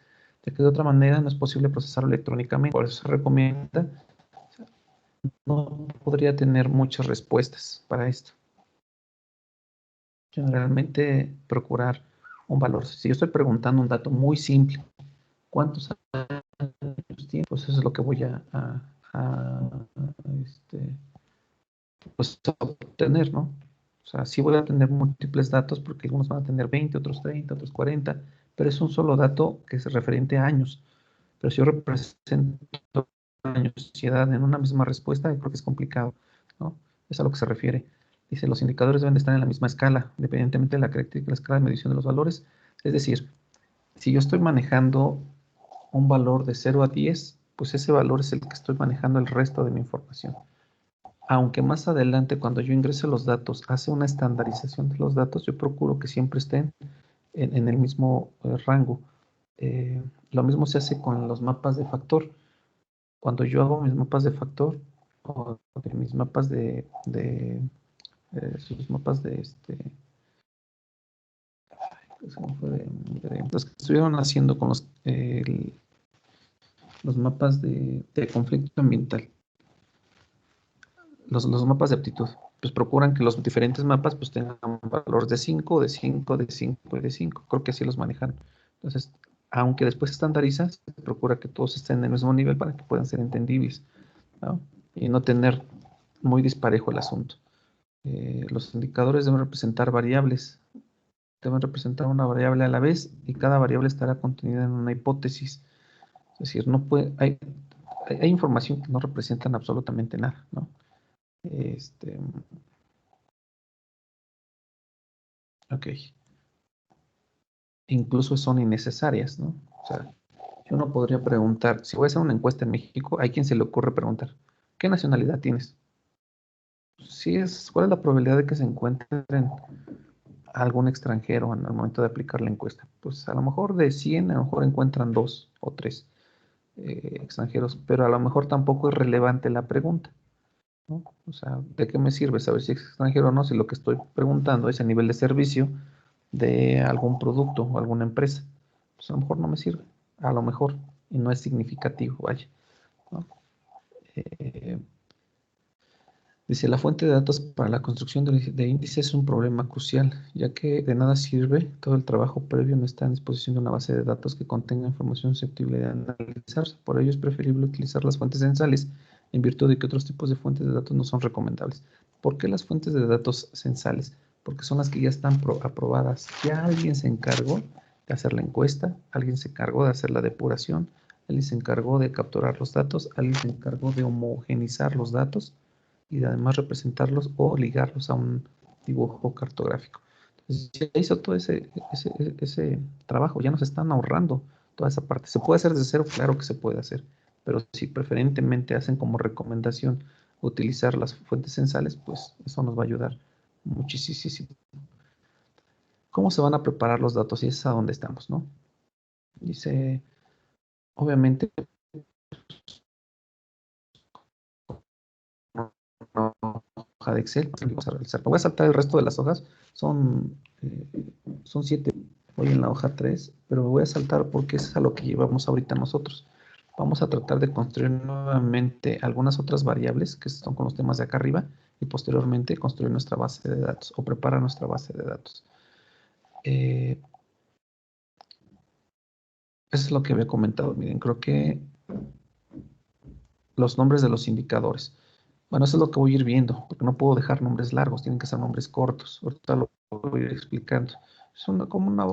Speaker 1: ya que de otra manera no es posible procesarlo electrónicamente. Por eso se recomienda no podría tener muchas respuestas para esto. Generalmente procurar un valor. Si yo estoy preguntando un dato muy simple, ¿cuántos años tiene? Pues eso es lo que voy este, pues, obtener, ¿no? O sea, sí voy a tener múltiples datos porque algunos van a tener 20, otros 30, otros 40, pero es un solo dato que es referente a años. Pero si yo represento años y edad en una misma respuesta, creo que es complicado, ¿no? Es a lo que se refiere. Dice, los indicadores deben de estar en la misma escala, independientemente de la característica de la escala de medición de los valores. Es decir, si yo estoy manejando un valor de 0 a 10, pues ese valor es el que estoy manejando el resto de mi información. Aunque más adelante, cuando yo ingrese los datos, hace una estandarización de los datos, yo procuro que siempre estén en el mismo rango. Lo mismo se hace con los mapas de factor. Cuando yo hago mis mapas de factor, o de mis mapas sus mapas de ¿cómo fue? Los que estuvieron haciendo con los mapas de conflicto ambiental, los mapas de aptitud, pues procuran que los diferentes mapas pues tengan un valor de 5, de 5, de 5 y de 5. Creo que así los manejan. Entonces, aunque después se estandariza, se procura que todos estén en el mismo nivel para que puedan ser entendibles, ¿no? Y no tener muy disparejo el asunto. Los indicadores deben representar variables, deben representar una variable a la vez y cada variable estará contenida en una hipótesis. Es decir, no puede, hay información que no representan absolutamente nada, ¿no? Ok. Incluso son innecesarias, ¿no? O sea, yo no podría preguntar, si voy a hacer una encuesta en México, ¿hay quien se le ocurre preguntar, ¿qué nacionalidad tienes? ¿Cuál es la probabilidad de que se encuentren algún extranjero en el momento de aplicar la encuesta? Pues a lo mejor de 100, a lo mejor encuentran 2 o 3 extranjeros, pero a lo mejor tampoco es relevante la pregunta, ¿no? O sea, ¿de qué me sirve saber si es extranjero o no si lo que estoy preguntando es a nivel de servicio de algún producto o alguna empresa? Pues a lo mejor no me sirve, a lo mejor, y no es significativo, vaya, ¿no? Eh, Dice, la fuente de datos para la construcción de índices es un problema crucial, ya que de nada sirve todo el trabajo previo no está en disposición de una base de datos que contenga información susceptible de analizarse. Por ello es preferible utilizar las fuentes censales en virtud de que otros tipos de fuentes de datos no son recomendables. ¿Por qué las fuentes de datos censales? Porque son las que ya están aprobadas. Ya alguien se encargó de hacer la encuesta, alguien se encargó de hacer la depuración, alguien se encargó de capturar los datos, alguien se encargó de homogenizar los datos y de además representarlos o ligarlos a un dibujo cartográfico. Entonces, ya hizo todo ese trabajo, ya nos están ahorrando toda esa parte. ¿Se puede hacer desde cero? Claro que se puede hacer, pero si preferentemente hacen como recomendación utilizar las fuentes censales, pues eso nos va a ayudar muchísimo. ¿Cómo se van a preparar los datos? Y es a donde estamos, ¿no? Dice, obviamente, una hoja de Excel. Vamos a realizar. Me voy a saltar el resto de las hojas. Son 7. Voy en la hoja 3, pero me voy a saltar porque eso es a lo que llevamos ahorita nosotros. Vamos a tratar de construir nuevamente algunas otras variables que son con los temas de acá arriba y posteriormente construir nuestra base de datos o preparar nuestra base de datos. Eso es lo que había comentado. Miren, creo que los nombres de los indicadores. Bueno, eso es lo que voy a ir viendo, porque no puedo dejar nombres largos, tienen que ser nombres cortos. Ahorita lo voy a ir explicando. Es como una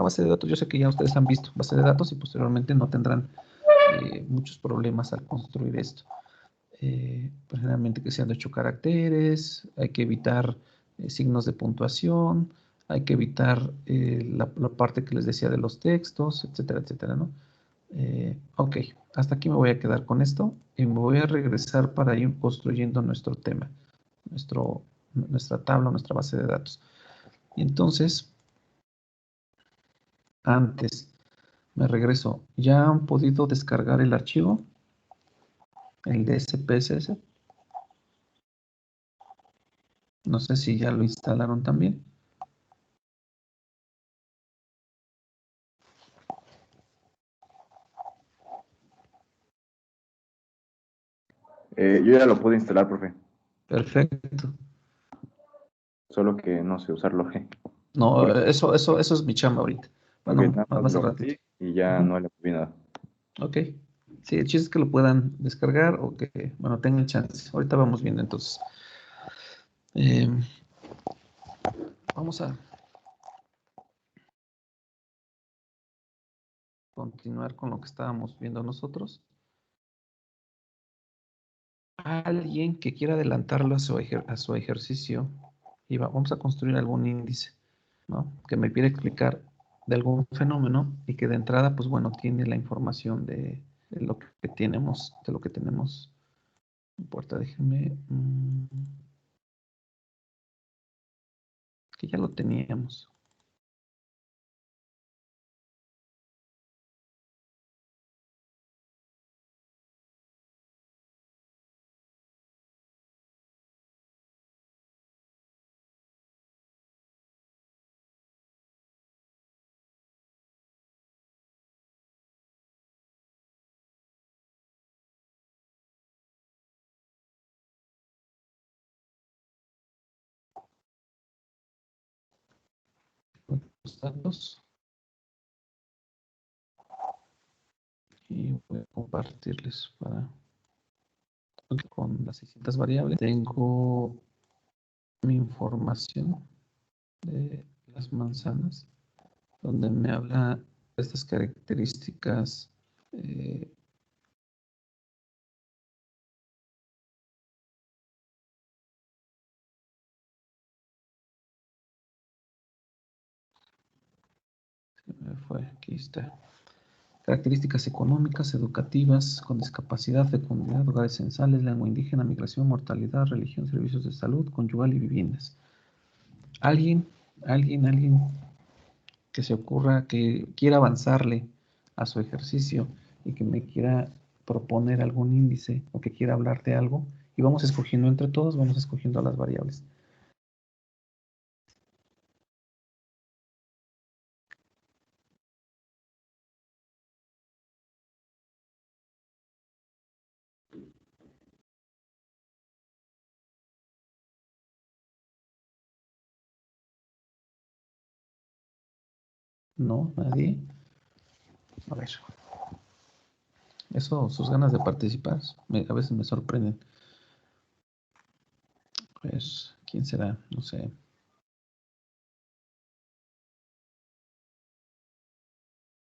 Speaker 1: base de datos. Yo sé que ya ustedes han visto base de datos y posteriormente no tendrán muchos problemas al construir esto. Pues generalmente que sean de 8 caracteres, hay que evitar signos de puntuación, hay que evitar la parte que les decía de los textos, etcétera, etcétera, ¿no? Ok, hasta aquí me voy a quedar con esto y me voy a regresar para ir construyendo nuestro tema, nuestra tabla, nuestra base de datos. Y entonces, antes me regreso. ¿Ya han podido descargar el archivo? El de SPSS. No sé si ya lo instalaron también.
Speaker 4: Yo ya lo pude instalar, profe.
Speaker 1: Perfecto.
Speaker 4: Solo que no sé usarlo.
Speaker 1: No, eso es mi chamba ahorita.
Speaker 4: Ok,
Speaker 1: Bueno,
Speaker 4: nada más
Speaker 1: más al
Speaker 4: lo
Speaker 1: ratito.
Speaker 4: metí y ya
Speaker 1: Ujú.
Speaker 4: no le moví nada.
Speaker 1: Ok. Sí, el chiste es que lo puedan descargar o que, bueno, tengan chance. Ahorita vamos viendo entonces. Eh, vamos a continuar con lo que estábamos viendo nosotros. Alguien que quiera adelantarlo a su ejercicio y vamos a construir algún índice, ¿no? Que me quiera explicar de algún fenómeno y que de entrada, pues bueno, tiene la información de lo que tenemos, de lo que tenemos. No importa, déjenme. Que ya lo teníamos. Los datos. Y voy a compartirles para con las 600 variables. Tengo mi información de las manzanas, donde me habla de estas características. eh, Se me fue, aquí está. Características económicas, educativas, con discapacidad, fecundidad, hogares censales, lengua indígena, migración, mortalidad, religión, servicios de salud, conyugal y viviendas. Alguien que se ocurra, que quiera avanzarle a su ejercicio y que me quiera proponer algún índice o que quiera hablar de algo, y vamos escogiendo entre todos, vamos escogiendo las variables. No, nadie. A ver. Eso, sus ganas de participar, a veces me sorprenden. Pues, ¿quién será? No sé.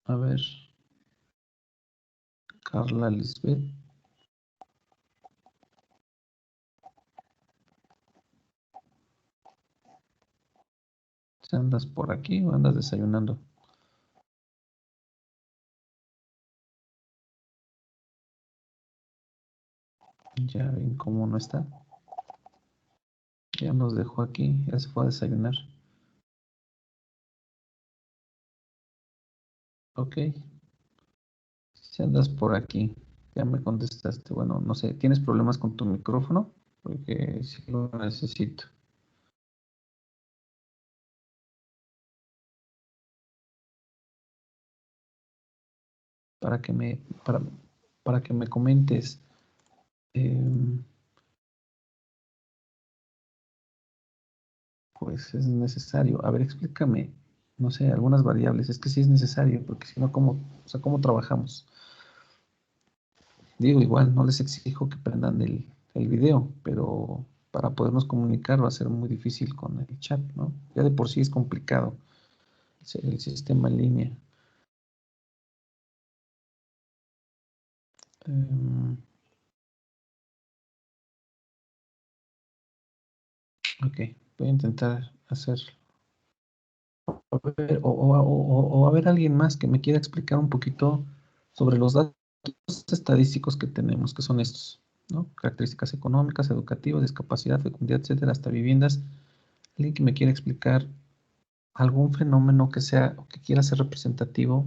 Speaker 1: A ver. Carla Lisbeth. ¿Si andas por aquí o andas desayunando? Ya ven cómo no está. Ya nos dejó aquí, ya se fue a desayunar. Ok. Si andas por aquí, ya me contestaste. Bueno, no sé, ¿tienes problemas con tu micrófono? Porque sí lo necesito. Para que me, para que me comentes. Pues es necesario. A ver, explícame, no sé, algunas variables. Es que sí es necesario, porque si no, ¿cómo, o sea, cómo trabajamos? Digo, igual, no les exijo que prendan el video, pero para podernos comunicar va a ser muy difícil con el chat, ¿no? Ya de por sí es complicado el sistema en línea. Ok, voy a intentar hacer, o a ver alguien más que me quiera explicar un poquito sobre los datos estadísticos que tenemos, que son estos, ¿no? Características económicas, educativas, discapacidad, fecundidad, etcétera, hasta viviendas. Alguien que me quiera explicar algún fenómeno que sea, o que quiera ser representativo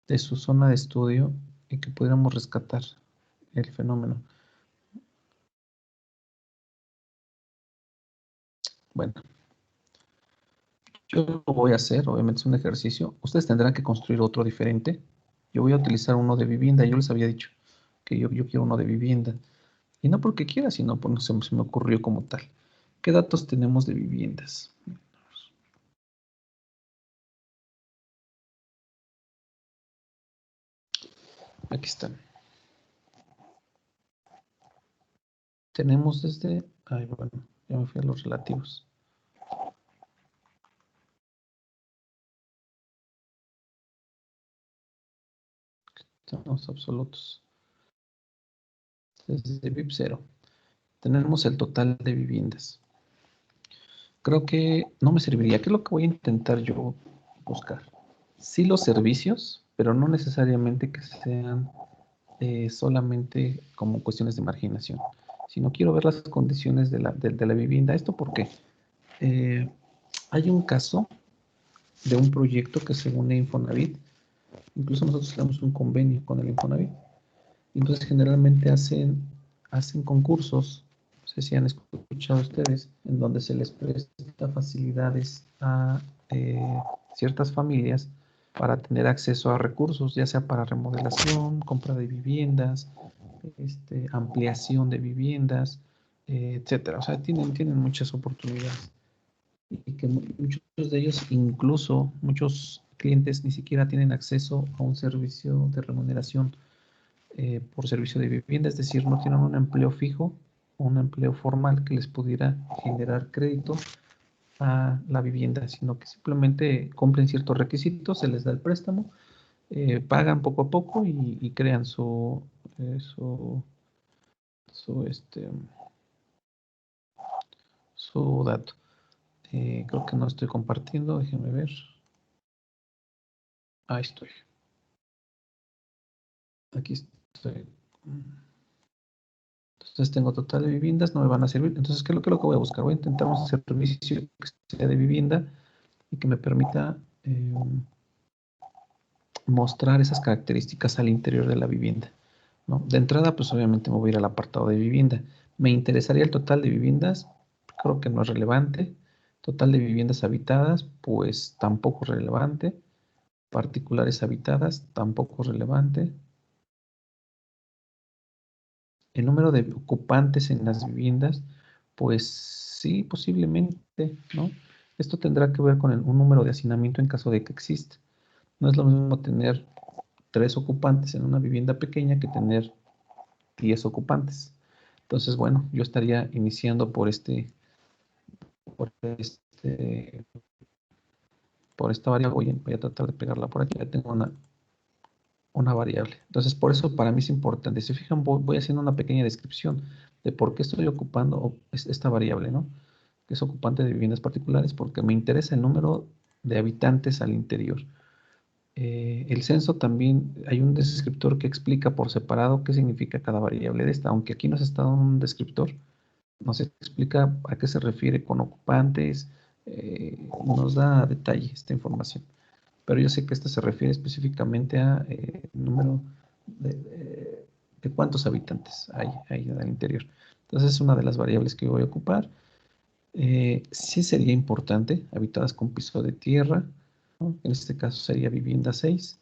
Speaker 1: de su zona de estudio y que pudiéramos rescatar el fenómeno. Bueno, yo lo voy a hacer, obviamente es un ejercicio. Ustedes tendrán que construir otro diferente. Yo voy a utilizar uno de vivienda. Yo les había dicho que yo quiero uno de vivienda. Y no porque quiera, sino porque se me ocurrió como tal. ¿Qué datos tenemos de viviendas? Aquí están. Tenemos desde... Ay, bueno, ya me fui a los relativos. Tenemos absolutos. Desde VIP 0. Tenemos el total de viviendas. Creo que no me serviría. ¿Qué es lo que voy a intentar yo buscar? Sí los servicios, pero no necesariamente que sean solamente como cuestiones de marginación, sino quiero ver las condiciones de la vivienda. ¿Esto por qué? Hay un caso de un proyecto que según Infonavit, incluso nosotros tenemos un convenio con el Infonavit, entonces generalmente hacen concursos, no sé si han escuchado ustedes, en donde se les presta facilidades a ciertas familias para tener acceso a recursos, ya sea para remodelación, compra de viviendas, ampliación de viviendas, etcétera. O sea, tienen muchas oportunidades y que muchos de ellos, incluso muchos clientes, ni siquiera tienen acceso a un servicio de remuneración por servicio de vivienda, es decir, no tienen un empleo fijo o un empleo formal que les pudiera generar crédito a la vivienda, sino que simplemente cumplen ciertos requisitos, se les da el préstamo, pagan poco a poco y crean su, este, su dato. Creo que no estoy compartiendo, déjenme ver. Ahí estoy. Aquí estoy. Entonces tengo total de viviendas, no me van a servir. Entonces, ¿qué es lo que voy a buscar? Voy a intentar un servicio que sea de vivienda y que me permita mostrar esas características al interior de la vivienda, ¿no? De entrada, pues obviamente me voy a ir al apartado de vivienda. ¿Me interesaría el total de viviendas? Creo que no es relevante. Total de viviendas habitadas, pues tampoco es relevante. Particulares habitadas, tampoco es relevante. El número de ocupantes en las viviendas, pues sí, posiblemente, ¿no? Esto tendrá que ver con un número de hacinamiento en caso de que exista. No es lo mismo tener 3 ocupantes en una vivienda pequeña que tener 10 ocupantes. Entonces, bueno, yo estaría iniciando por esta variable. Voy a tratar de pegarla por aquí. Ya tengo una variable. Entonces, por eso para mí es importante. Si se fijan, voy haciendo una pequeña descripción de por qué estoy ocupando esta variable, ¿no? Que es ocupante de viviendas particulares, porque me interesa el número de habitantes al interior. El censo también, hay un descriptor que explica por separado qué significa cada variable de esta, aunque aquí nos está dando un descriptor, nos explica a qué se refiere con ocupantes, nos da detalle esta información. Pero yo sé que esta se refiere específicamente a número de cuántos habitantes hay al interior. Entonces es una de las variables que voy a ocupar. Sí sería importante, habitadas con piso de tierra, ¿no? En este caso sería vivienda 6.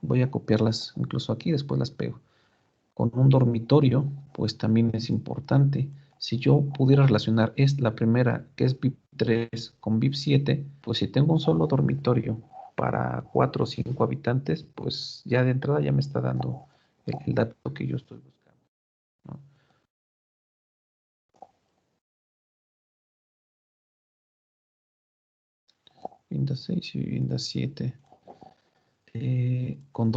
Speaker 1: Voy a copiarlas incluso aquí, después las pego. Con un dormitorio, pues también es importante. Si yo pudiera relacionar la primera, que es VIP 3, con VIP 7, pues si tengo un solo dormitorio para 4 o 5 habitantes, pues ya de entrada ya me está dando el dato que yo estoy buscando, ¿no? Vivienda 6 y vivienda 7. Con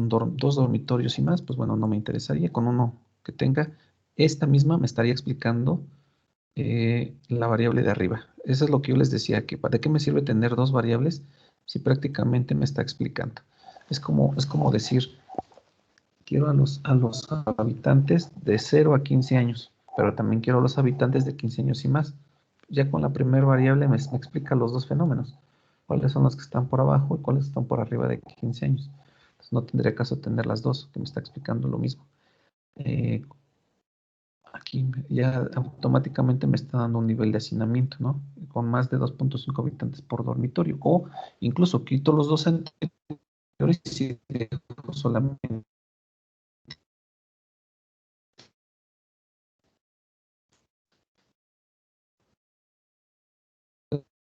Speaker 1: 2 dormitorios y más, pues bueno, no me interesaría. Con uno que tenga, esta misma me estaría explicando la variable de arriba. Eso es lo que yo les decía, que ¿para qué me sirve tener 2 variables si prácticamente me está explicando? Es como decir, quiero a los habitantes de 0 a 15 años, pero también quiero a los habitantes de 15 años y más. Ya con la primera variable me explica los 2 fenómenos. ¿Cuáles son los que están por abajo y cuáles están por arriba de 15 años? Entonces no tendría caso tener las dos, que me está explicando lo mismo. Aquí ya automáticamente me está dando un nivel de hacinamiento, ¿no? Con más de 2.5 habitantes por dormitorio. O incluso quito los 2 anteriores y dejo solamente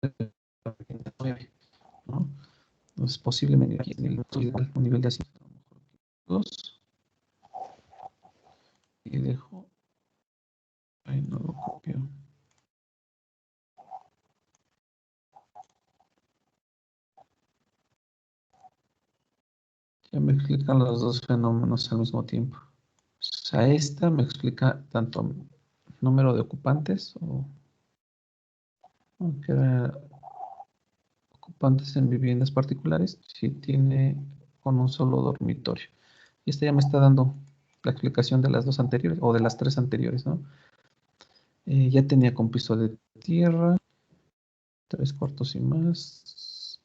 Speaker 1: la vivienda 9, ¿no? Entonces, posiblemente aquí en el un nivel de hacinamiento, a lo mejor 2, y dejo, ahí no lo copio. Ya me explican los dos fenómenos al mismo tiempo. O sea, esta me explica tanto número de ocupantes o que era ocupantes en viviendas particulares, si tiene con un solo dormitorio. Y esta ya me está dando la explicación de las dos anteriores o de las tres anteriores, ¿no? Ya tenía con piso de tierra, 3 cuartos y más,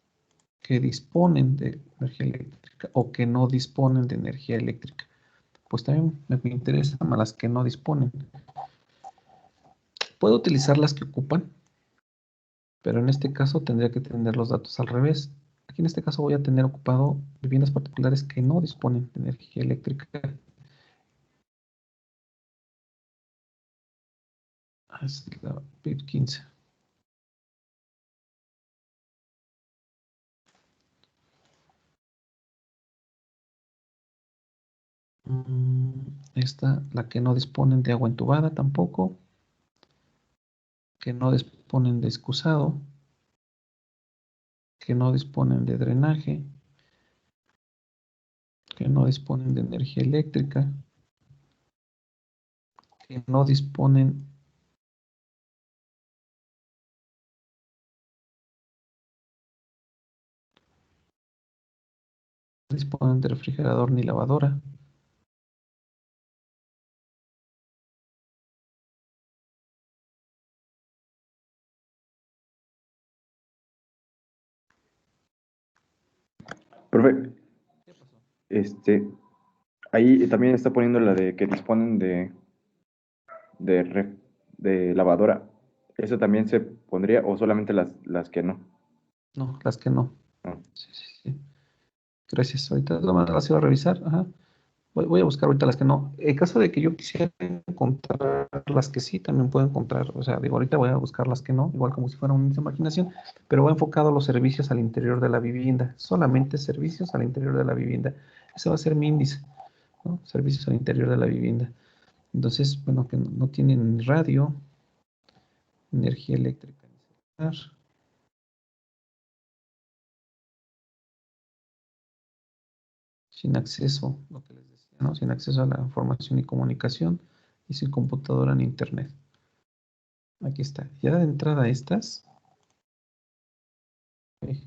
Speaker 1: que disponen de energía eléctrica o que no disponen de energía eléctrica. Pues también me interesan más las que no disponen. Puedo utilizar las que ocupan, pero en este caso tendría que tener los datos al revés. Aquí en este caso voy a tener ocupado viviendas particulares que no disponen de energía eléctrica. Es la PIB 15. Esta, la que no disponen de agua entubada tampoco, que no disponen de excusado, que no disponen de drenaje, que no disponen de energía eléctrica, que no disponen de refrigerador ni lavadora.
Speaker 4: Profe, ahí también está poniendo la de que disponen de lavadora. ¿Eso también se pondría o solamente las que no?
Speaker 1: No, las que no.
Speaker 4: Ah.
Speaker 1: Sí, sí, sí. Gracias. Ahorita las iba a revisar. Ajá. Voy a buscar ahorita las que no. En caso de que yo quisiera encontrar las que sí, también puedo encontrar. O sea, digo, ahorita voy a buscar las que no, igual como si fuera un índice de marginación, pero va enfocado a los servicios al interior de la vivienda. Solamente servicios al interior de la vivienda. Ese va a ser mi índice, ¿no? Servicios al interior de la vivienda. Entonces, bueno, que no tienen radio, energía eléctrica, sin acceso, lo que les decía, ¿no? Sin acceso a la información y comunicación y sin computadora ni internet. Aquí está. Ya de entrada estas. Okay,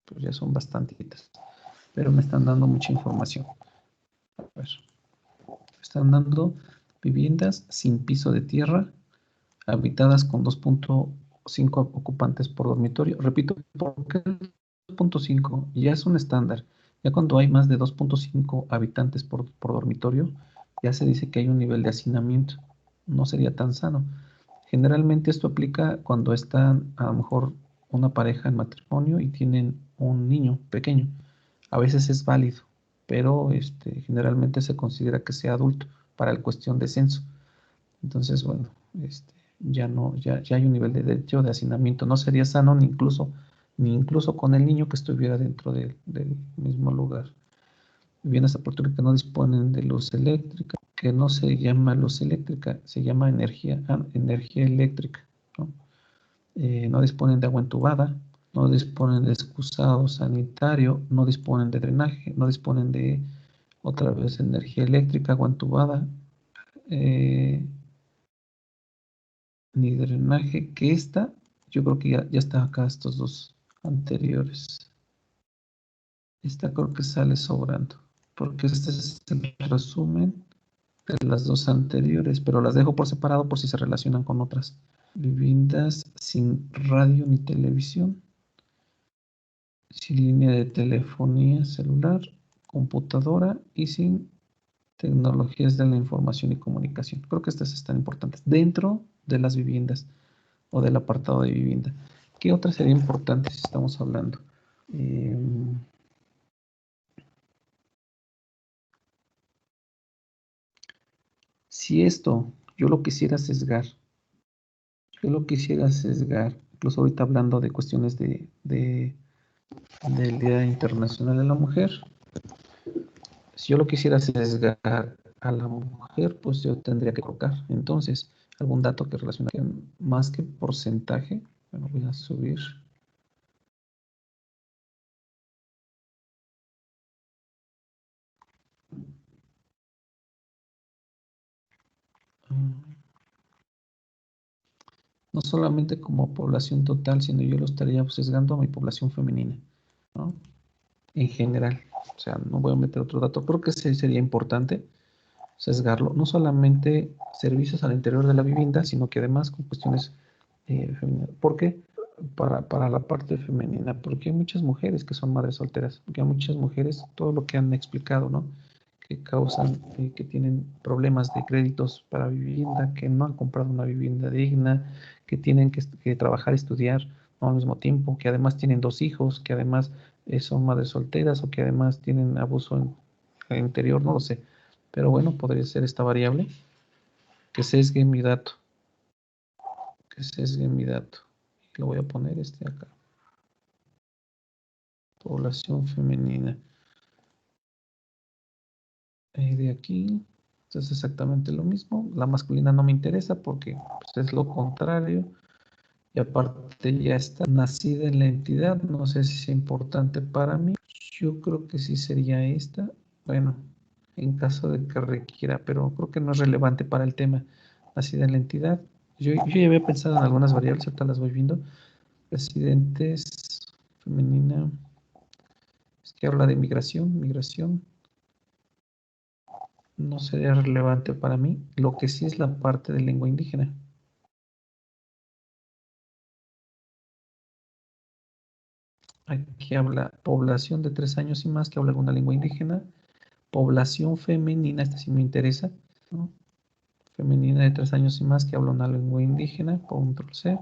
Speaker 1: pues ya son bastantitas. Pero me están dando mucha información. A ver. Están dando viviendas sin piso de tierra, habitadas con 2.5 ocupantes por dormitorio. Repito, ¿por qué 2.5? Ya es un estándar. Ya cuando hay más de 2.5 habitantes por dormitorio, ya se dice que hay un nivel de hacinamiento. No sería tan sano. Generalmente esto aplica cuando están a lo mejor una pareja en matrimonio y tienen un niño pequeño. A veces es válido, pero generalmente se considera que sea adulto para la cuestión de censo. Entonces, bueno, ya no, ya hay un nivel de derecho de hacinamiento. No sería sano ni incluso con el niño que estuviera dentro del mismo lugar. Viviendas a que no disponen de luz eléctrica, que no se llama luz eléctrica, se llama energía eléctrica, ¿no? No disponen de agua entubada, no disponen de excusado sanitario, no disponen de drenaje, no disponen de otra vez energía eléctrica, agua entubada, ni drenaje, que yo creo que ya está acá estos dos anteriores. Esta creo que sale sobrando, porque este es el resumen de las dos anteriores, pero las dejo por separado por si se relacionan con otras. Viviendas sin radio ni televisión, sin línea de telefonía celular, computadora y sin tecnologías de la información y comunicación. Creo que estas están importantes dentro de las viviendas o del apartado de vivienda. ¿Qué otras serían importantes si estamos hablando? Si esto Yo lo quisiera sesgar. Incluso ahorita hablando de cuestiones del Día Internacional de la Mujer. Si yo lo quisiera sesgar a la mujer, pues yo tendría que colocar. Entonces, algún dato que relacione más que porcentaje. Bueno, voy a subir. No solamente como población total, sino yo lo estaría sesgando a mi población femenina, ¿no? En general. O sea, no voy a meter otro dato. Creo que sí sería importante sesgarlo. No solamente servicios al interior de la vivienda, sino que además con cuestiones femeninas. ¿Por qué? Para la parte femenina. Porque hay muchas mujeres que son madres solteras. Porque hay muchas mujeres, todo lo que han explicado, ¿no? Que causan, que tienen problemas de créditos para vivienda, que no han comprado una vivienda digna, que tienen que trabajar, estudiar, ¿no? Al mismo tiempo, que además tienen 2 hijos, que además son madres solteras o que además tienen abuso en interior, no lo sé. Pero bueno, podría ser esta variable que sesgue mi dato. Lo voy a poner acá. Población femenina. De aquí. Entonces exactamente lo mismo. La masculina no me interesa porque pues, es lo contrario. Y aparte ya está nacida en la entidad. No sé si es importante para mí. Yo creo que sí sería esta. Bueno, en caso de que requiera, pero creo que no es relevante para el tema. Nacida en la entidad. Yo ya había pensado en algunas variables, ahorita las voy viendo. Residentes, femenina. Es que habla de migración. No sería relevante para mí. Lo que sí es la parte de lengua indígena. Aquí habla población de 3 años y más que habla alguna lengua indígena. Población femenina, esta sí me interesa, ¿no? Femenina de 3 años y más que habla una lengua indígena. Control C.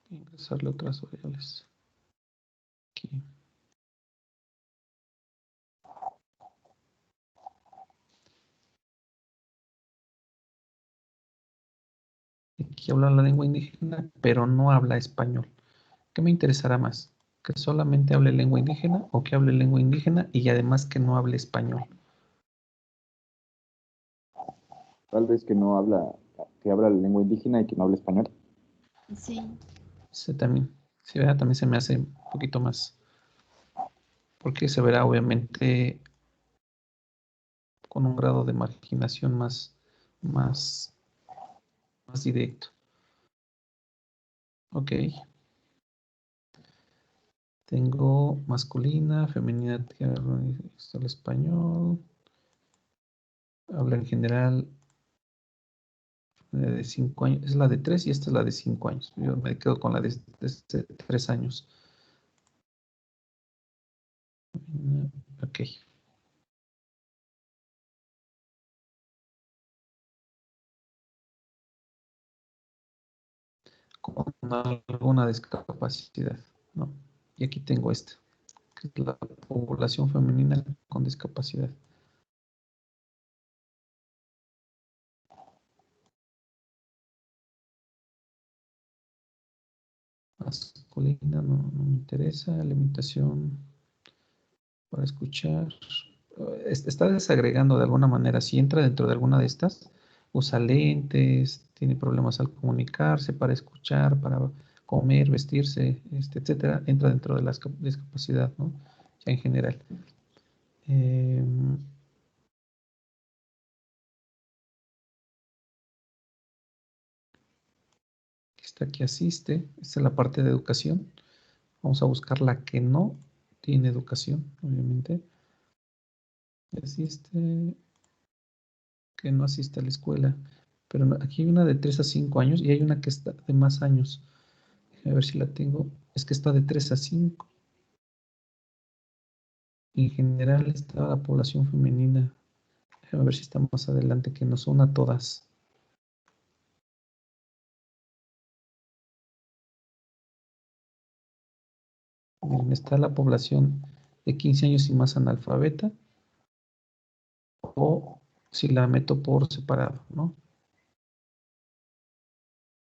Speaker 1: Ingresarle otras variables. Aquí. Aquí habla la lengua indígena, pero no habla español. ¿Qué me interesará más? ¿Que solamente hable lengua indígena o que hable lengua indígena y además que no hable español?
Speaker 4: Tal vez que habla la lengua indígena y que no habla español.
Speaker 2: Sí.
Speaker 1: Sí, también. Sí, ¿verdad? También se me hace un poquito más. Porque se verá obviamente con un grado de marginación más, más directo. Ok. Tengo masculina, femenina, el español. Habla en general de 5 años. Es la de 3 y esta es la de 5 años. Yo me quedo con la de 3 años. Ok. Con alguna discapacidad, ¿no? Y aquí tengo esta, que es la población femenina con discapacidad. Masculina no me interesa. Limitación para escuchar. Está desagregando de alguna manera. Si entra dentro de alguna de estas, usa lentes, tiene problemas al comunicarse, para escuchar, para comer, vestirse, etcétera, entra dentro de la discapacidad, ¿no? Ya en general. Esta que asiste, esta es la parte de educación. Vamos a buscar la que no tiene educación, obviamente. Asiste, que no asiste a la escuela. Pero aquí hay una de 3 a 5 años y hay una que está de más años. A ver si la tengo. Es que está de 3 a 5. En general está la población femenina. A ver si está más adelante, que nos una a todas. Miren, está la población de 15 años y más analfabeta, o si la meto por separado, ¿no?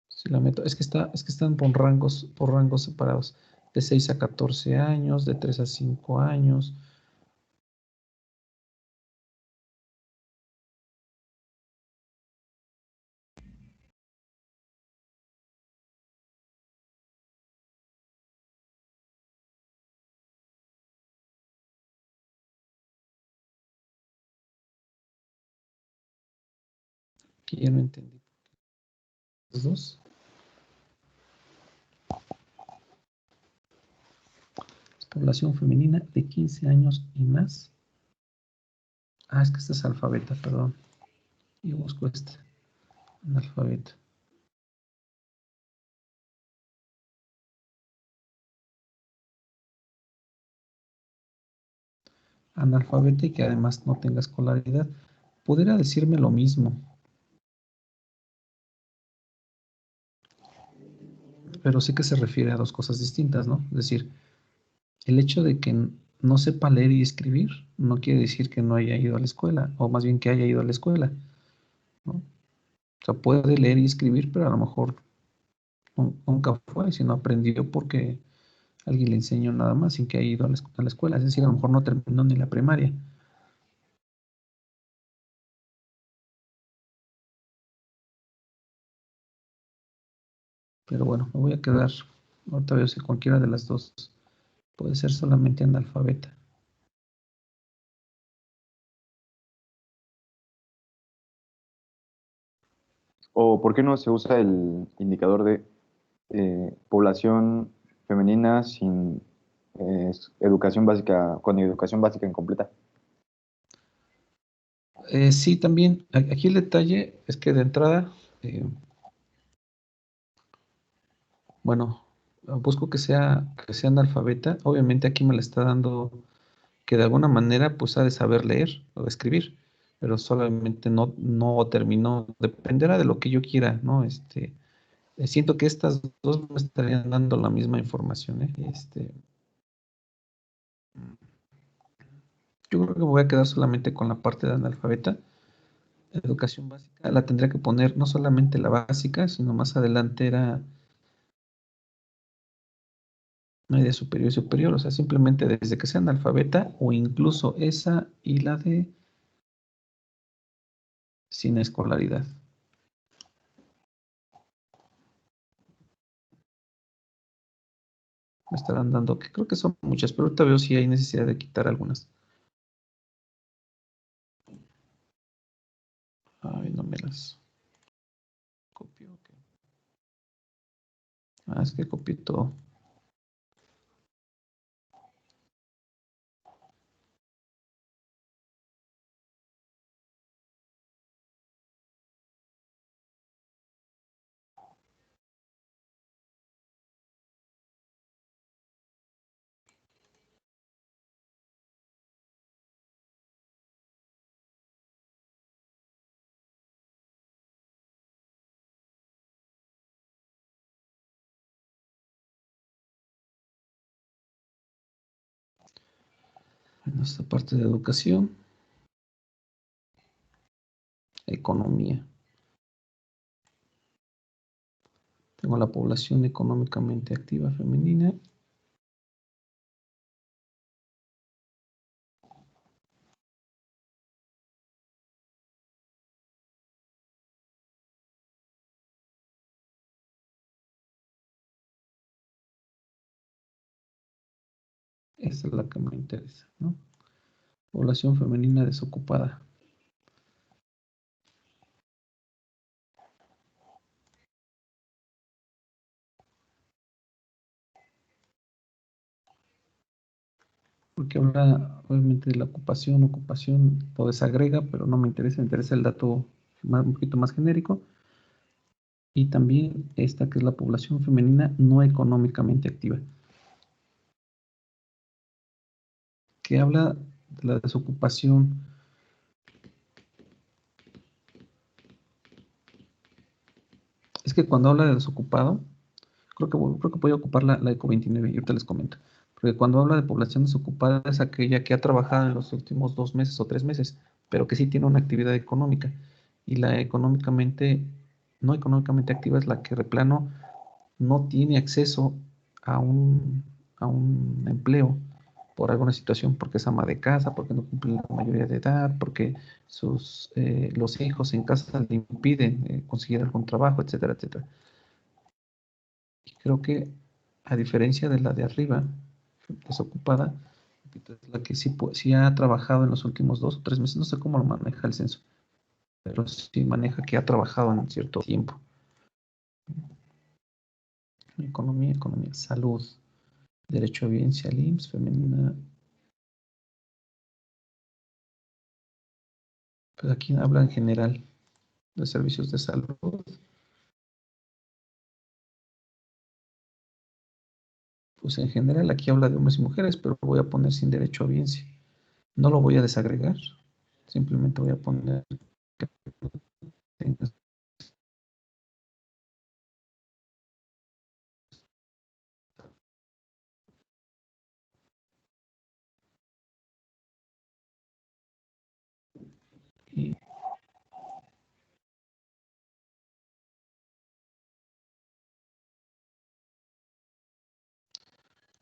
Speaker 1: Si la meto, es que están por rangos separados, de 6 a 14 años, de 3 a 5 años. Aquí ya no entendí. Los dos. Población femenina de 15 años y más. Ah, es que esta es alfabeta, perdón. Y busco esta. Analfabeta. Analfabeta y que además no tenga escolaridad. Pudiera decirme lo mismo. Pero sí que se refiere a dos cosas distintas, ¿no? Es decir, el hecho de que no sepa leer y escribir no quiere decir que no haya ido a la escuela, o más bien que haya ido a la escuela, ¿no? O sea, puede leer y escribir, pero a lo mejor nunca fue, sino aprendió porque alguien le enseñó nada más sin que haya ido a la escuela. Es decir, a lo mejor no terminó ni la primaria. Pero bueno, me voy a quedar, ahorita veo si cualquiera de las dos puede ser solamente analfabeta.
Speaker 4: ¿O por qué no se usa el indicador de población femenina sin educación básica, con educación básica incompleta?
Speaker 1: Sí, también, aquí el detalle es que de entrada, bueno, busco que sea analfabeta. Obviamente aquí me la está dando que de alguna manera pues ha de saber leer o escribir, pero solamente no terminó. Dependerá de lo que yo quiera, ¿no? Siento que estas dos me estarían dando la misma información, ¿eh? Yo creo que me voy a quedar solamente con la parte de analfabeta. Educación básica la tendría que poner no solamente la básica, sino más adelante era media superior y superior, o sea, simplemente desde que sea analfabeta o incluso esa y la de sin escolaridad. Me estarán dando, que creo que son muchas, pero ahorita veo si hay necesidad de quitar algunas. Ay, no me las copio. Ok. Ah, es que copié todo. Bueno, esta parte de educación, economía. Tengo la población económicamente activa femenina. Esa es la que me interesa, ¿no? Población femenina desocupada. Porque habla obviamente de la ocupación lo desagrega, pero no me interesa el dato un poquito más genérico. Y también esta que es la población femenina no económicamente activa, que habla de la desocupación. Es que cuando habla de desocupado, creo que voy a ocupar la ECO 29 y ahorita les comento. Porque cuando habla de población desocupada es aquella que ha trabajado en los últimos 2 meses o 3 meses, pero que sí tiene una actividad económica. Y la económicamente, no económicamente activa es la que de plano no tiene acceso a un empleo por alguna situación, porque es ama de casa, porque no cumple la mayoría de edad, porque los hijos en casa le impiden conseguir algún trabajo, etcétera, etcétera. Y creo que, a diferencia de la de arriba, desocupada, es la que sí ha trabajado en los últimos 2 o 3 meses, no sé cómo lo maneja el censo, pero sí maneja que ha trabajado en cierto tiempo. Economía, salud, derecho a evidencia, IMSS, femenina. Pues aquí habla en general de servicios de salud. Pues en general aquí habla de hombres y mujeres, pero voy a poner sin derecho a audiencia. No lo voy a desagregar, simplemente voy a poner que tenga. Y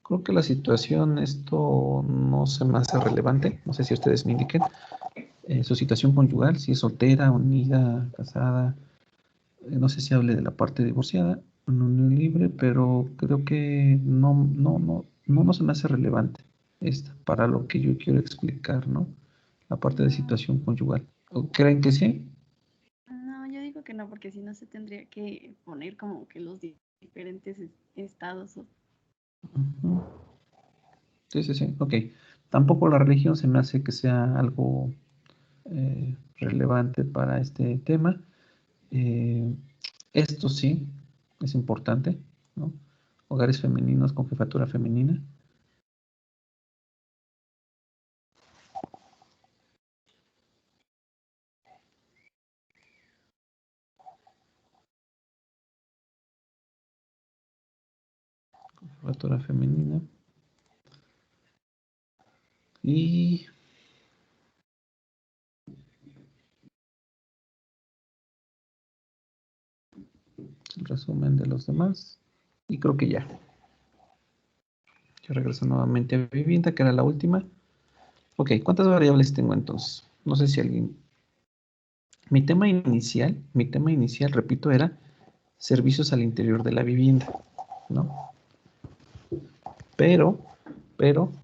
Speaker 1: creo que la situación, esto no se me hace relevante, no sé si ustedes me indiquen, su situación conyugal, si es soltera, unida, casada, no sé si hable de la parte divorciada, una unión libre, pero creo que no se me hace relevante esta, para lo que yo quiero explicar, ¿no? La parte de situación conyugal. ¿Creen que sí?
Speaker 2: No, yo digo que no, porque si no se tendría que poner como que los diferentes estados.
Speaker 1: Ujú. Sí, sí, sí, ok. Tampoco la religión se me hace que sea algo relevante para este tema. Eh, Esto sí es importante, ¿no? Hogares femeninos con jefatura femenina. Jefatura femenina. Y el resumen de los demás. Y creo que ya. Yo regreso nuevamente a vivienda, que era la última. Ok, ¿cuántas variables tengo entonces? No sé si alguien... Mi tema inicial, repito, era servicios al interior de la vivienda, ¿no? Pero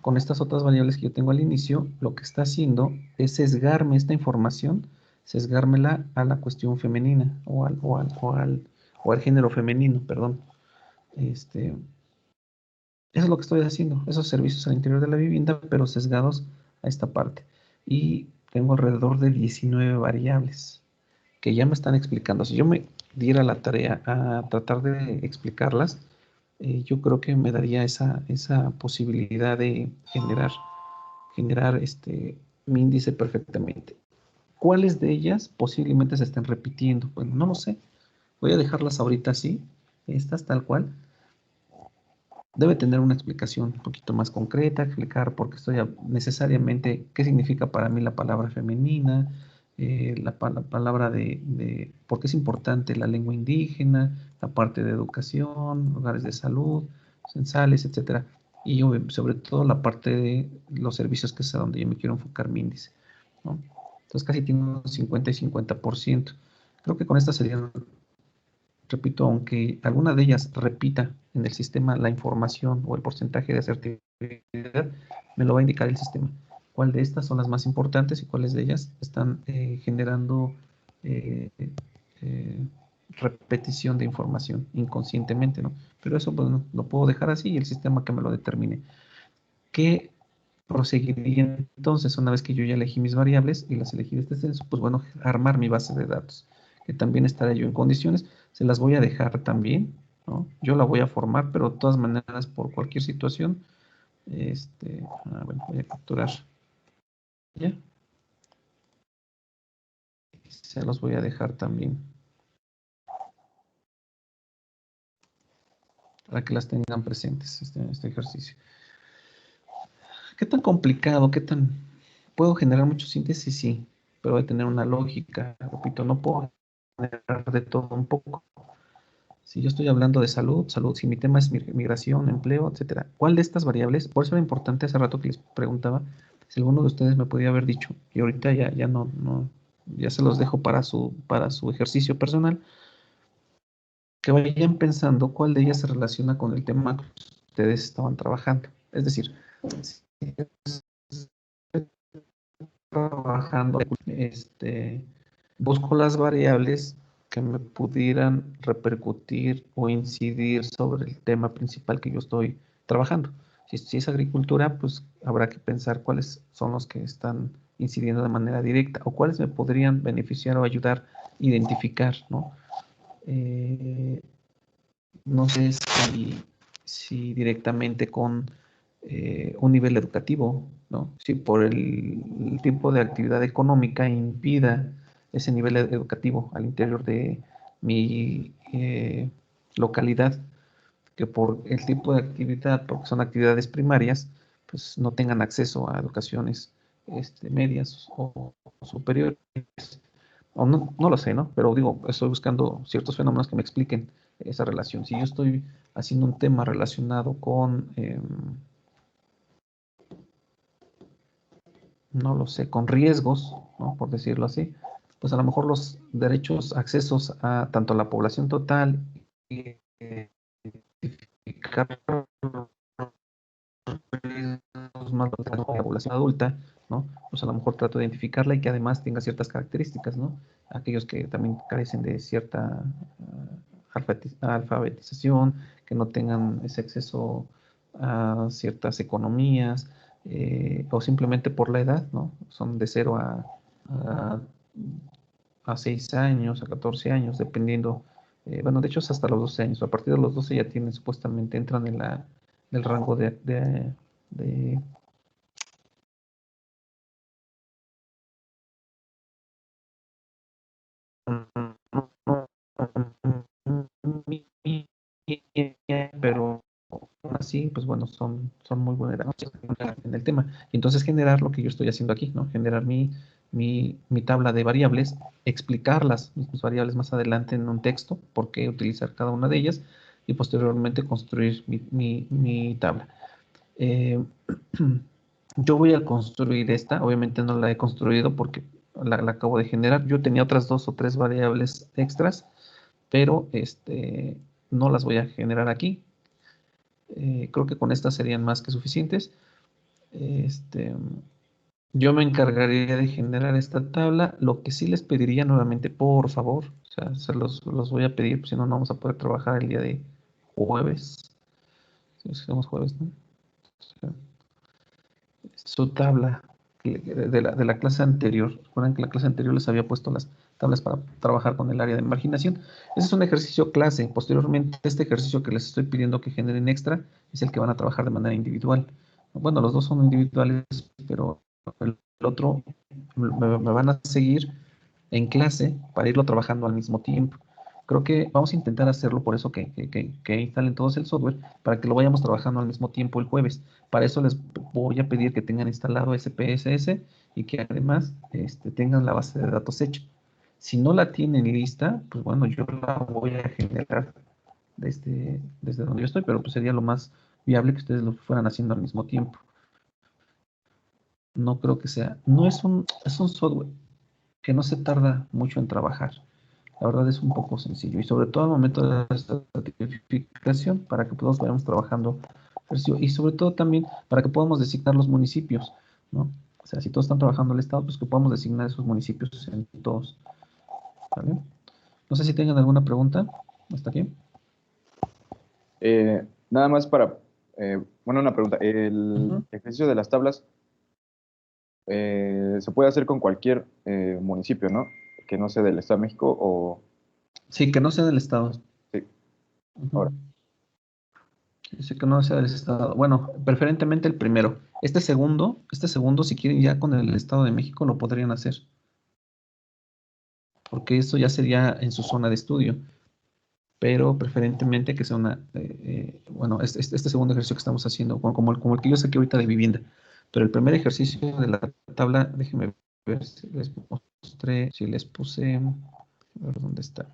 Speaker 1: con estas otras variables que yo tengo al inicio, lo que está haciendo es sesgarme esta información, sesgármela a la cuestión femenina o al género femenino, perdón. Eso es lo que estoy haciendo, esos servicios al interior de la vivienda, pero sesgados a esta parte. Y tengo alrededor de 19 variables que ya me están explicando. Si yo me diera la tarea a tratar de explicarlas, yo creo que me daría esa posibilidad de generar mi índice perfectamente. ¿Cuáles de ellas posiblemente se estén repitiendo? Bueno, no lo sé. Voy a dejarlas ahorita así, estas tal cual. Debe tener una explicación un poquito más concreta, explicar por qué estoy necesariamente, qué significa para mí la palabra femenina, la palabra de por qué es importante la lengua indígena, la parte de educación, lugares de salud, censales, etcétera. Y sobre todo la parte de los servicios, que es a donde yo me quiero enfocar mi índice, ¿no? Entonces casi tengo un 50 y 50%. Creo que con esta serían, repito, aunque alguna de ellas repita en el sistema la información o el porcentaje de asertividad, me lo va a indicar el sistema. ¿Cuál de estas son las más importantes y cuáles de ellas están generando eh, eh, repetición de información inconscientemente, ¿no? Pero eso, pues, no, lo puedo dejar así y el sistema que me lo determine. ¿Qué proseguiría entonces una vez que yo ya elegí mis variables y las elegí de este censo? Pues bueno, armar mi base de datos, que también estaré yo en condiciones. Se las voy a dejar también, ¿no? Yo la voy a formar, pero de todas maneras, por cualquier situación, bueno, voy a capturar ya. Se los voy a dejar también para que las tengan presentes, este ejercicio. ¿Qué tan complicado, qué tan... ¿Puedo generar mucho síntesis? Sí, pero hay que tener una lógica. Repito, no puedo generar de todo un poco. Si yo estoy hablando de salud, si mi tema es migración, empleo, etcétera, ¿cuál de estas variables? Por eso era importante hace rato que les preguntaba si alguno de ustedes me podía haber dicho, y ahorita ya no, ya se los dejo para su ejercicio personal, que vayan pensando cuál de ellas se relaciona con el tema que ustedes estaban trabajando. Es decir, si estoy trabajando, busco las variables que me pudieran repercutir o incidir sobre el tema principal que yo estoy trabajando. Si es agricultura, pues habrá que pensar cuáles son los que están incidiendo de manera directa o cuáles me podrían beneficiar o ayudar a identificar, ¿no? No sé si directamente con un nivel educativo, ¿no? Si por el tipo de actividad económica impida ese nivel educativo al interior de mi localidad, que por el tipo de actividad, porque son actividades primarias, pues no tengan acceso a educaciones medias o superiores. O no lo sé, ¿no? Pero digo, estoy buscando ciertos fenómenos que me expliquen esa relación. Si yo estoy haciendo un tema relacionado con, no lo sé, con riesgos, ¿no? Por decirlo así, pues a lo mejor los derechos, accesos a tanto la población total y identificar más de la población adulta, ¿no? Pues a lo mejor trato de identificarla y que además tenga ciertas características, ¿no? Aquellos que también carecen de cierta alfabetización, que no tengan ese acceso a ciertas economías, o simplemente por la edad, ¿no? Son de 0 a 6 años, a 14 años, dependiendo. Bueno, de hecho es hasta los 12 años. A partir de los 12 ya tienen, supuestamente, entran en el rango de pero aún así, pues bueno, son muy vulnerables en el tema. Y entonces generar lo que yo estoy haciendo aquí, ¿no? Generar mi tabla de variables, explicarlas, mis variables más adelante en un texto, por qué utilizar cada una de ellas, y posteriormente construir mi tabla. Yo voy a construir esta, obviamente no la he construido porque la acabo de generar. Yo tenía otras 2 o 3 variables extras, pero no las voy a generar aquí. Creo que con estas serían más que suficientes. Este, yo me encargaría de generar esta tabla. Lo que sí les pediría nuevamente, por favor, o sea, los voy a pedir, pues si no, no vamos a poder trabajar el día de jueves. Si hacemos jueves, ¿no? O sea, su tabla de la clase anterior. Recuerden que la clase anterior les había puesto las tablas para trabajar con el área de marginación. Ese es un ejercicio clase. Posteriormente, este ejercicio que les estoy pidiendo que generen extra es el que van a trabajar de manera individual. Bueno, los dos son individuales, pero el otro me van a seguir en clase para irlo trabajando al mismo tiempo. Creo que vamos a intentar hacerlo, por eso que instalen todos el software, para que lo vayamos trabajando al mismo tiempo el jueves. Para eso les voy a pedir que tengan instalado SPSS y que además tengan la base de datos hecha. Si no la tienen lista, pues bueno, yo la voy a generar desde donde yo estoy, pero pues sería lo más viable que ustedes lo fueran haciendo al mismo tiempo. No creo que sea, no es un software que no se tarda mucho en trabajar. La verdad es un poco sencillo y sobre todo al momento de la estratificación para que todos vayamos trabajando y sobre todo también para que podamos designar los municipios, ¿no? O sea, si todos están trabajando el estado, pues que podamos designar esos municipios en todos, ¿vale? No sé si tengan alguna pregunta hasta aquí.
Speaker 4: Nada más para, bueno, una pregunta. El ejercicio de las tablas se puede hacer con cualquier municipio, ¿no? Que no sea del Estado de México o...
Speaker 1: Sí, que no sea del estado.
Speaker 4: Sí. Ahora.
Speaker 1: Dice que no sea del estado. Bueno, preferentemente el primero. Este segundo, si quieren ya con el Estado de México, lo podrían hacer. Porque eso ya sería en su zona de estudio. Pero preferentemente que sea bueno, este segundo ejercicio que estamos haciendo, como el que yo saqué ahorita de vivienda. Pero el primer ejercicio de la tabla, déjenme ver si les mostré, si les puse, a ver dónde está.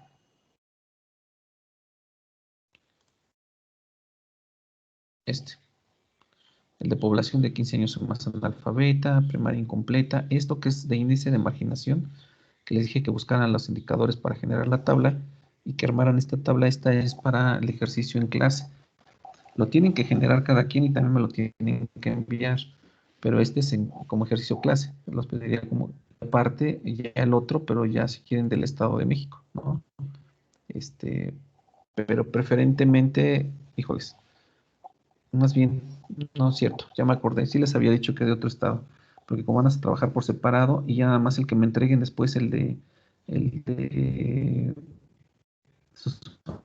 Speaker 1: El de población de 15 años o más analfabeta, primaria incompleta, esto que es de índice de marginación, que les dije que buscaran los indicadores para generar la tabla y que armaran esta tabla. Esta es para el ejercicio en clase. Lo tienen que generar cada quien y también me lo tienen que enviar, pero este es como ejercicio clase. Los pediría como parte ya el otro, pero ya si quieren del Estado de México, ¿no? Pero preferentemente, híjoles, más bien, no es cierto, ya me acordé, sí les había dicho que de otro estado, porque como van a trabajar por separado y ya nada más el que me entreguen después el de su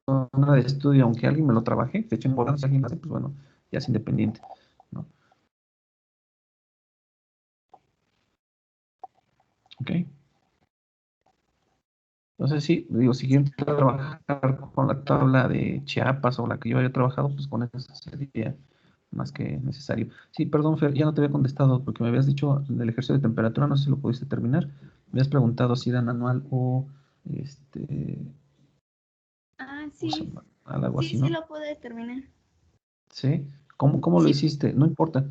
Speaker 1: zona de estudio, aunque alguien me lo trabaje, se echen bolas, si alguien lo hace, pues bueno, ya es independiente, ¿no? Ok. Entonces sí, digo, si quieren trabajar con la tabla de Chiapas o la que yo haya trabajado, pues con eso sería más que necesario. Sí, perdón, Fer, ya no te había contestado porque me habías dicho del ejercicio de temperatura, no sé si lo pudiste terminar. Me habías preguntado si eran anual o
Speaker 2: Ah,
Speaker 1: ¿cómo se
Speaker 2: sí,
Speaker 1: llama? Algo así,
Speaker 2: sí
Speaker 1: ¿no?
Speaker 2: lo pude terminar.
Speaker 1: Sí. ¿Cómo lo
Speaker 2: Sí,
Speaker 1: hiciste? No importa.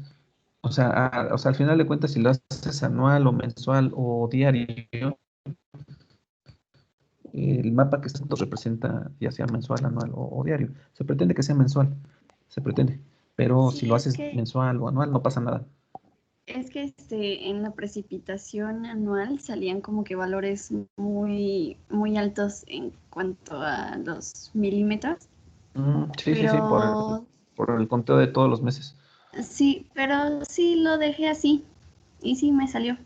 Speaker 1: O sea, al final de cuentas, si lo haces anual o mensual o diario, el mapa que esto representa, ya sea mensual, anual o diario. Se pretende que sea mensual, se pretende. Pero si
Speaker 2: sí,
Speaker 1: lo haces mensual o anual, no pasa nada.
Speaker 2: es que en la precipitación anual salían como que valores muy, muy altos en cuanto a los milímetros,
Speaker 1: Sí,
Speaker 2: pero
Speaker 1: por el conteo de todos los meses.
Speaker 2: pero sí lo dejé así y sí me salió.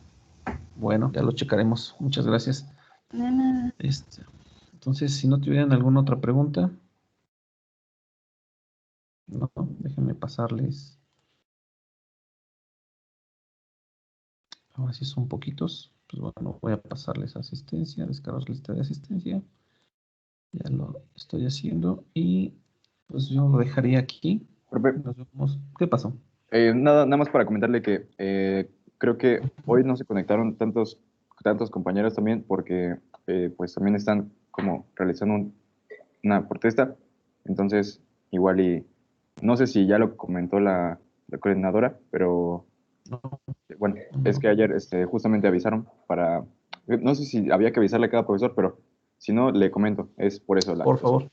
Speaker 1: Bueno, ya lo checaremos. Muchas gracias.
Speaker 2: De nada.
Speaker 1: Entonces, si no tuvieran alguna otra pregunta, no, déjenme pasarles. Ahora sí son poquitos. Pues bueno, voy a pasarles asistencia, descargar lista de asistencia. Ya lo estoy haciendo y pues yo lo dejaría aquí.
Speaker 4: Profe,
Speaker 1: Nos vemos. ¿Qué pasó?
Speaker 4: nada más para comentarle que creo que hoy no se conectaron tantos compañeros también porque pues también están como realizando una protesta. Entonces, igual y no sé si ya lo comentó la coordinadora, pero
Speaker 1: No,
Speaker 4: bueno, es
Speaker 1: no.
Speaker 4: que ayer justamente avisaron para, no sé si había que avisarle a cada profesor, pero si no, le comento, es por eso la
Speaker 1: Por
Speaker 4: cosa.
Speaker 1: favor.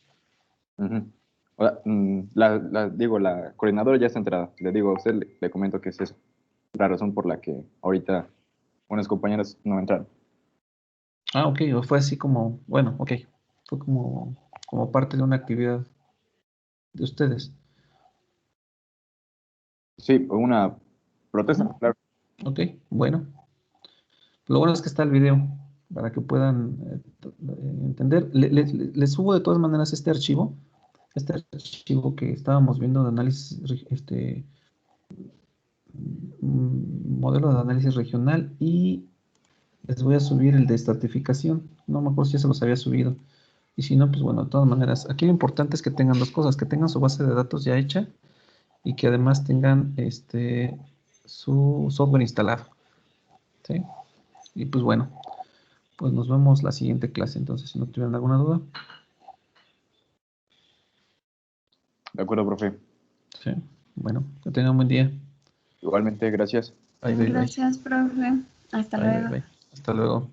Speaker 4: Ujú. O sea, digo, la coordinadora ya está enterada. Le digo a usted, le comento que es eso. La razón por la que ahorita unas compañeras no entraron.
Speaker 1: Ah, ok. O fue así como, bueno, ok. Fue como parte de una actividad de ustedes.
Speaker 4: Sí, una protesta,
Speaker 1: Ujú.
Speaker 4: claro.
Speaker 1: Ok, bueno. Lo bueno es que está el video para que puedan entender. Les subo de todas maneras este archivo que estábamos viendo de análisis, modelo de análisis regional, y les voy a subir el de estratificación. No me acuerdo si ya se los había subido. Y si no, pues bueno, de todas maneras, aquí lo importante es que tengan dos cosas, que tengan su base de datos ya hecha y que además tengan su software instalado. ¿Sí? Y pues bueno, pues nos vemos la siguiente clase, entonces, si no tuvieran alguna duda.
Speaker 4: De acuerdo, profe.
Speaker 1: Sí, bueno, que tengan un buen día.
Speaker 4: Igualmente, gracias.
Speaker 1: Bye, bye, bye.
Speaker 2: Gracias, profe. Hasta
Speaker 1: Bye, bye,
Speaker 2: luego.
Speaker 1: bye. Hasta luego.